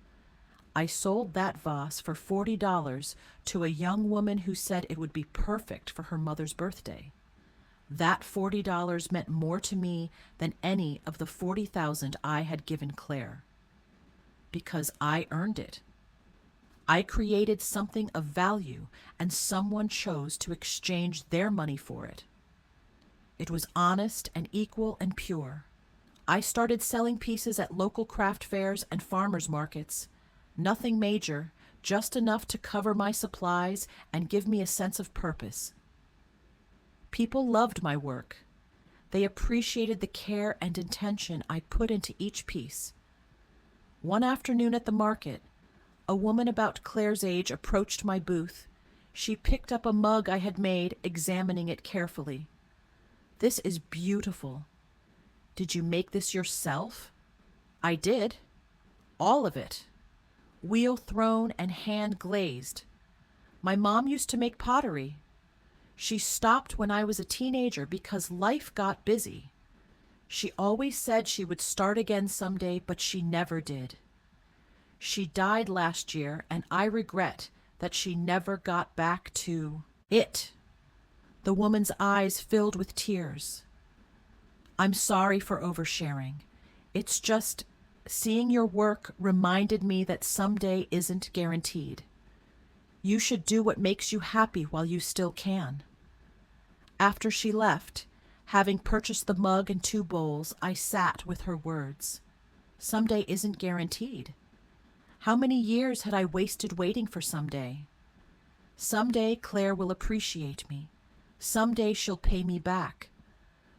I sold that vase for $40 to a young woman who said it would be perfect for her mother's birthday. That $40 meant more to me than any of the $40,000 I had given Claire. Because I earned it. I created something of value, and someone chose to exchange their money for it. It was honest and equal and pure. I started selling pieces at local craft fairs and farmers markets. Nothing major, just enough to cover my supplies and give me a sense of purpose. People loved my work. They appreciated the care and intention I put into each piece. One afternoon at the market, a woman about Claire's age approached my booth. She picked up a mug I had made, examining it carefully. "This is beautiful. Did you make this yourself?" "I did. All of it. Wheel thrown and hand glazed. My mom used to make pottery. She stopped when I was a teenager because life got busy. She always said she would start again someday, but she never did. She died last year, and I regret that she never got back to it." The woman's eyes filled with tears. "I'm sorry for oversharing. It's just seeing your work reminded me that someday isn't guaranteed. You should do what makes you happy while you still can." After she left, having purchased the mug and 2 bowls, I sat with her words. Someday isn't guaranteed. How many years had I wasted waiting for someday? Someday Claire will appreciate me. Someday she'll pay me back.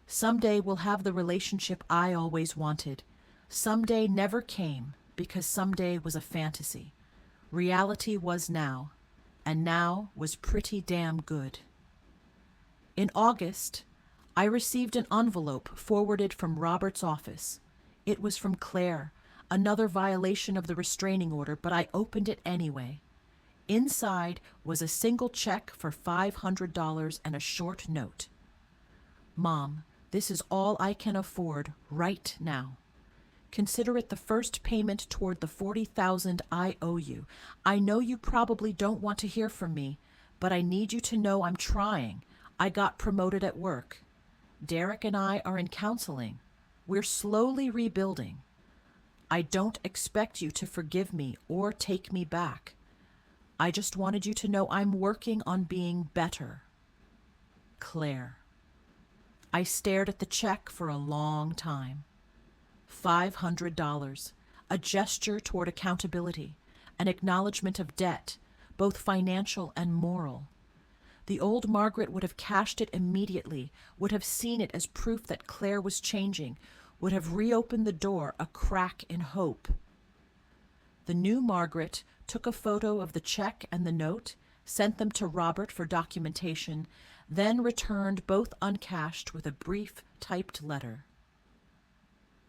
Someday we'll have the relationship I always wanted. Someday never came because someday was a fantasy. Reality was now, and now was pretty damn good. In August, I received an envelope forwarded from Robert's office. It was from Claire, another violation of the restraining order, but I opened it anyway. Inside was a single check for $500 and a short note. "Mom, this is all I can afford right now. Consider it the first payment toward the $40,000 I owe you. I know you probably don't want to hear from me, but I need you to know I'm trying. I got promoted at work. Derek and I are in counseling. We're slowly rebuilding. I don't expect you to forgive me or take me back. I just wanted you to know I'm working on being better. Claire." I stared at the check for a long time. $500, a gesture toward accountability, an acknowledgement of debt, both financial and moral. The old Margaret would have cashed it immediately, would have seen it as proof that Claire was changing, would have reopened the door a crack in hope. The new Margaret took a photo of the check and the note, sent them to Robert for documentation, then returned both uncashed with a brief typed letter.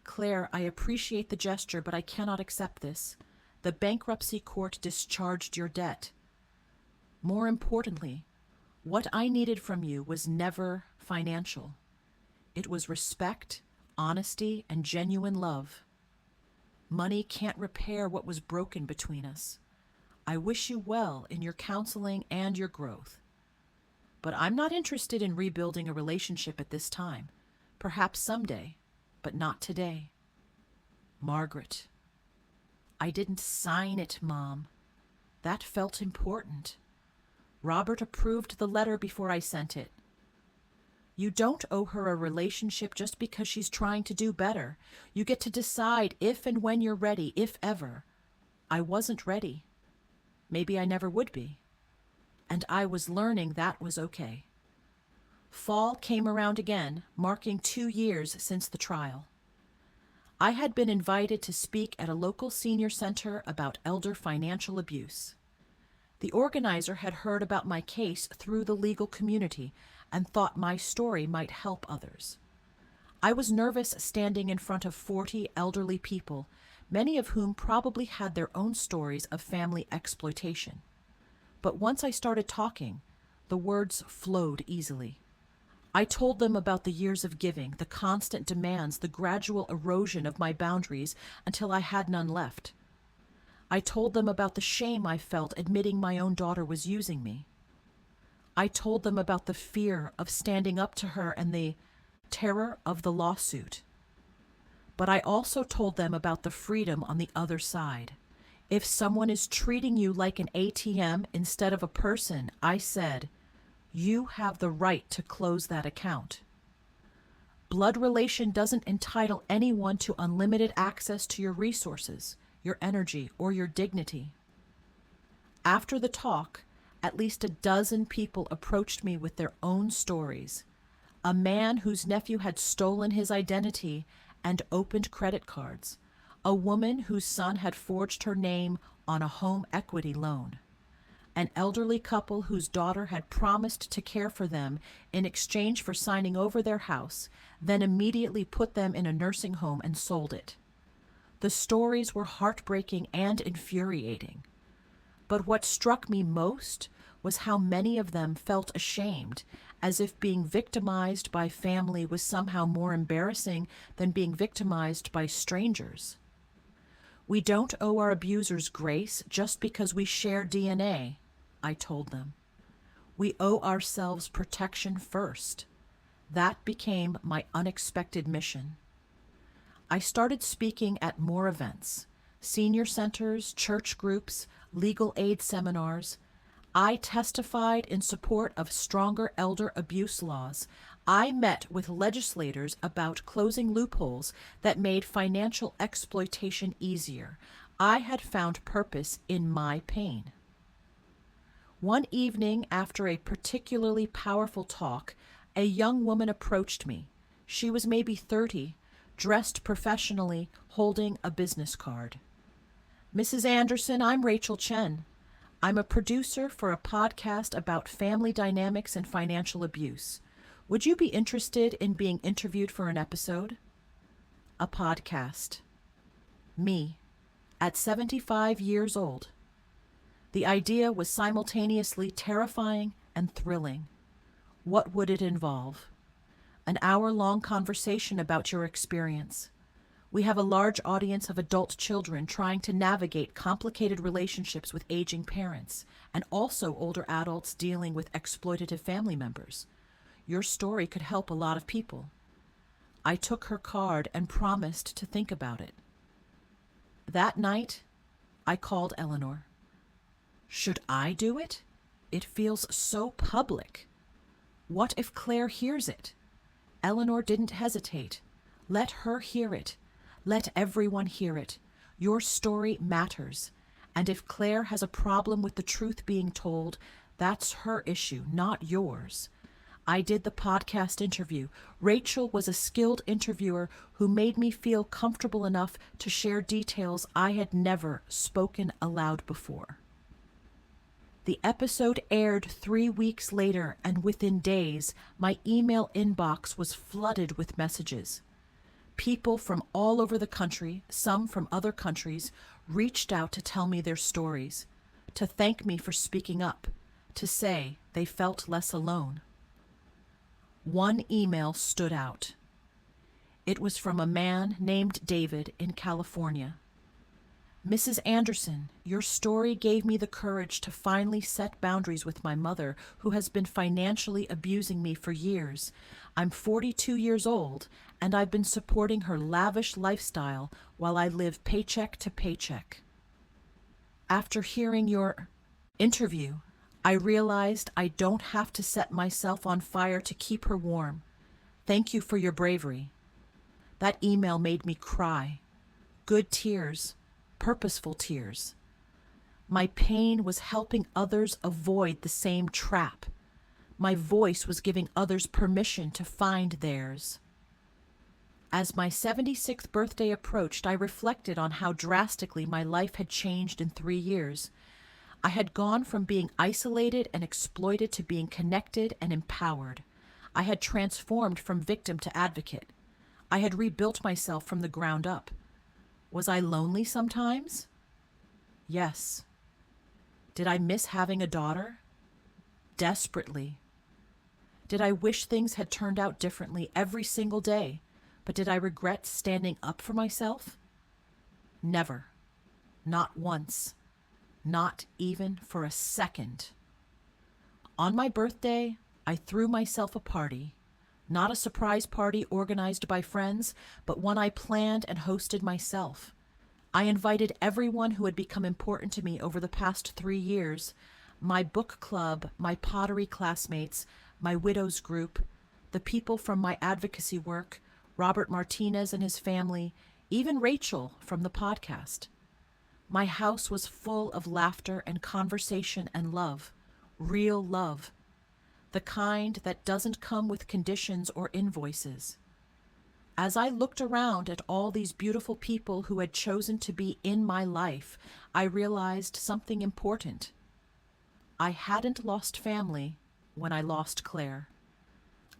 Claire, I appreciate the gesture, but I cannot accept this. The bankruptcy court discharged your debt. More importantly, what I needed from you was never financial. It was respect, honesty, and genuine love. Money can't repair what was broken between us. I wish you well in your counseling and your growth. But I'm not interested in rebuilding a relationship at this time. Perhaps someday, but not today. Margaret. I didn't sign it, Mom. That felt important. Robert approved the letter before I sent it. You don't owe her a relationship just because she's trying to do better. You get to decide if and when you're ready, if ever. I wasn't ready. Maybe I never would be. And I was learning that was okay. Fall came around again, marking 2 years since the trial. I had been invited to speak at a local senior center about elder financial abuse. The organizer had heard about my case through the legal community and thought my story might help others. I was nervous standing in front of 40 elderly people, many of whom probably had their own stories of family exploitation. But once I started talking, the words flowed easily. I told them about the years of giving, the constant demands, the gradual erosion of my boundaries until I had none left. I told them about the shame I felt admitting my own daughter was using me. I told them about the fear of standing up to her and the terror of the lawsuit. But I also told them about the freedom on the other side. If someone is treating you like an ATM instead of a person, I said, you have the right to close that account. Blood relation doesn't entitle anyone to unlimited access to your resources, your energy, or your dignity. After the talk, at least a dozen people approached me with their own stories. A man whose nephew had stolen his identity and opened credit cards. A woman whose son had forged her name on a home equity loan. An elderly couple whose daughter had promised to care for them in exchange for signing over their house, then immediately put them in a nursing home and sold it. The stories were heartbreaking and infuriating. But what struck me most was how many of them felt ashamed, as if being victimized by family was somehow more embarrassing than being victimized by strangers. We don't owe our abusers grace just because we share DNA, I told them. We owe ourselves protection first. That became my unexpected mission. I started speaking at more events, senior centers, church groups, legal aid seminars. I testified in support of stronger elder abuse laws. I met with legislators about closing loopholes that made financial exploitation easier. I had found purpose in my pain. One evening after a particularly powerful talk, a young woman approached me. She was maybe 30, dressed professionally, holding a business card. Mrs. Anderson, I'm Rachel Chen. I'm a producer for a podcast about family dynamics and financial abuse. Would you be interested in being interviewed for an episode? A podcast. Me, at 75 years old. The idea was simultaneously terrifying and thrilling. What would it involve? An hour-long conversation about your experience. We have a large audience of adult children trying to navigate complicated relationships with aging parents, and also older adults dealing with exploitative family members. Your story could help a lot of people. I took her card and promised to think about it. That night, I called Eleanor. Should I do it? It feels so public. What if Claire hears it? Eleanor didn't hesitate. Let her hear it. Let everyone hear it. Your story matters. And if Claire has a problem with the truth being told, that's her issue, not yours. I did the podcast interview. Rachel was a skilled interviewer who made me feel comfortable enough to share details I had never spoken aloud before. The episode aired 3 weeks later, and within days, my email inbox was flooded with messages. People from all over the country, some from other countries, reached out to tell me their stories, to thank me for speaking up, to say they felt less alone. One email stood out. It was from a man named David in California. Mrs. Anderson, your story gave me the courage to finally set boundaries with my mother, who has been financially abusing me for years. I'm 42 years old, and I've been supporting her lavish lifestyle while I live paycheck to paycheck. After hearing your interview, I realized I don't have to set myself on fire to keep her warm. Thank you for your bravery. That email made me cry. Good tears, purposeful tears. My pain was helping others avoid the same trap. My voice was giving others permission to find theirs. As my 76th birthday approached, I reflected on how drastically my life had changed in 3 years. I had gone from being isolated and exploited to being connected and empowered. I had transformed from victim to advocate. I had rebuilt myself from the ground up. Was I lonely sometimes? Yes. Did I miss having a daughter? Desperately. Did I wish things had turned out differently every single day? But did I regret standing up for myself? Never. Not once. Not even for a second. On my birthday, I threw myself a party. Not a surprise party organized by friends, but one I planned and hosted myself. I invited everyone who had become important to me over the past 3 years, my book club, my pottery classmates, my widows group, the people from my advocacy work, Robert Martinez and his family, even Rachel from the podcast. My house was full of laughter and conversation and love, real love, the kind that doesn't come with conditions or invoices. As I looked around at all these beautiful people who had chosen to be in my life, I realized something important. I hadn't lost family when I lost Claire.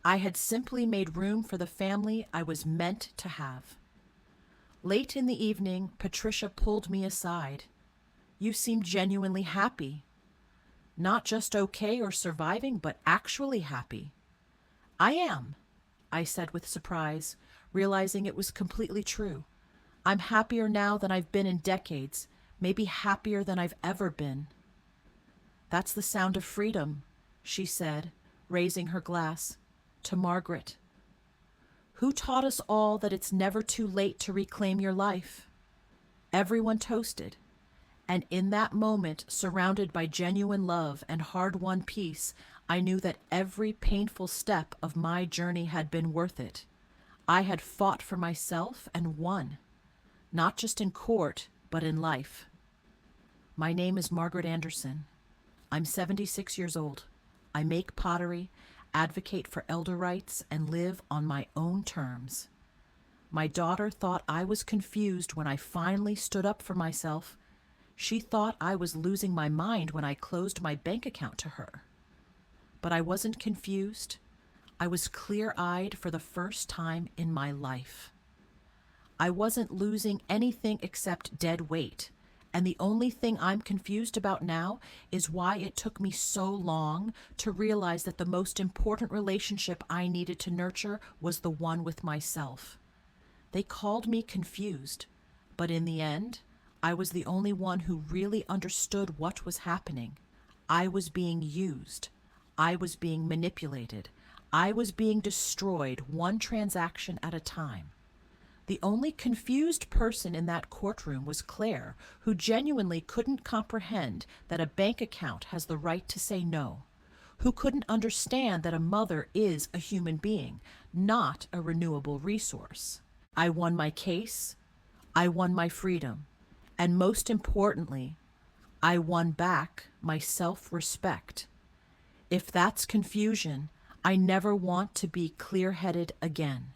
I had simply made room for the family I was meant to have. Late in the evening, Patricia pulled me aside. You seem genuinely happy. Not just okay or surviving, but actually happy. I am, I said with surprise, realizing it was completely true. I'm happier now than I've been in decades, maybe happier than I've ever been. That's the sound of freedom, she said, raising her glass, to Margaret. Who taught us all that it's never too late to reclaim your life? Everyone toasted, and in that moment, surrounded by genuine love and hard-won peace, I knew that every painful step of my journey had been worth it. I had fought for myself and won, not just in court, but in life. My name is Margaret Anderson. I'm 76 years old. I make pottery, advocate for elder rights, and live on my own terms. My daughter thought I was confused when I finally stood up for myself. She thought I was losing my mind when I closed my bank account to her. But I wasn't confused. I was clear-eyed for the first time in my life. I wasn't losing anything except dead weight. And the only thing I'm confused about now is why it took me so long to realize that the most important relationship I needed to nurture was the one with myself. They called me confused, but in the end, I was the only one who really understood what was happening. I was being used. I was being manipulated. I was being destroyed one transaction at a time. The only confused person in that courtroom was Claire, who genuinely couldn't comprehend that a bank account has the right to say no, who couldn't understand that a mother is a human being, not a renewable resource. I won my case, I won my freedom, and most importantly, I won back my self-respect. If that's confusion, I never want to be clear-headed again.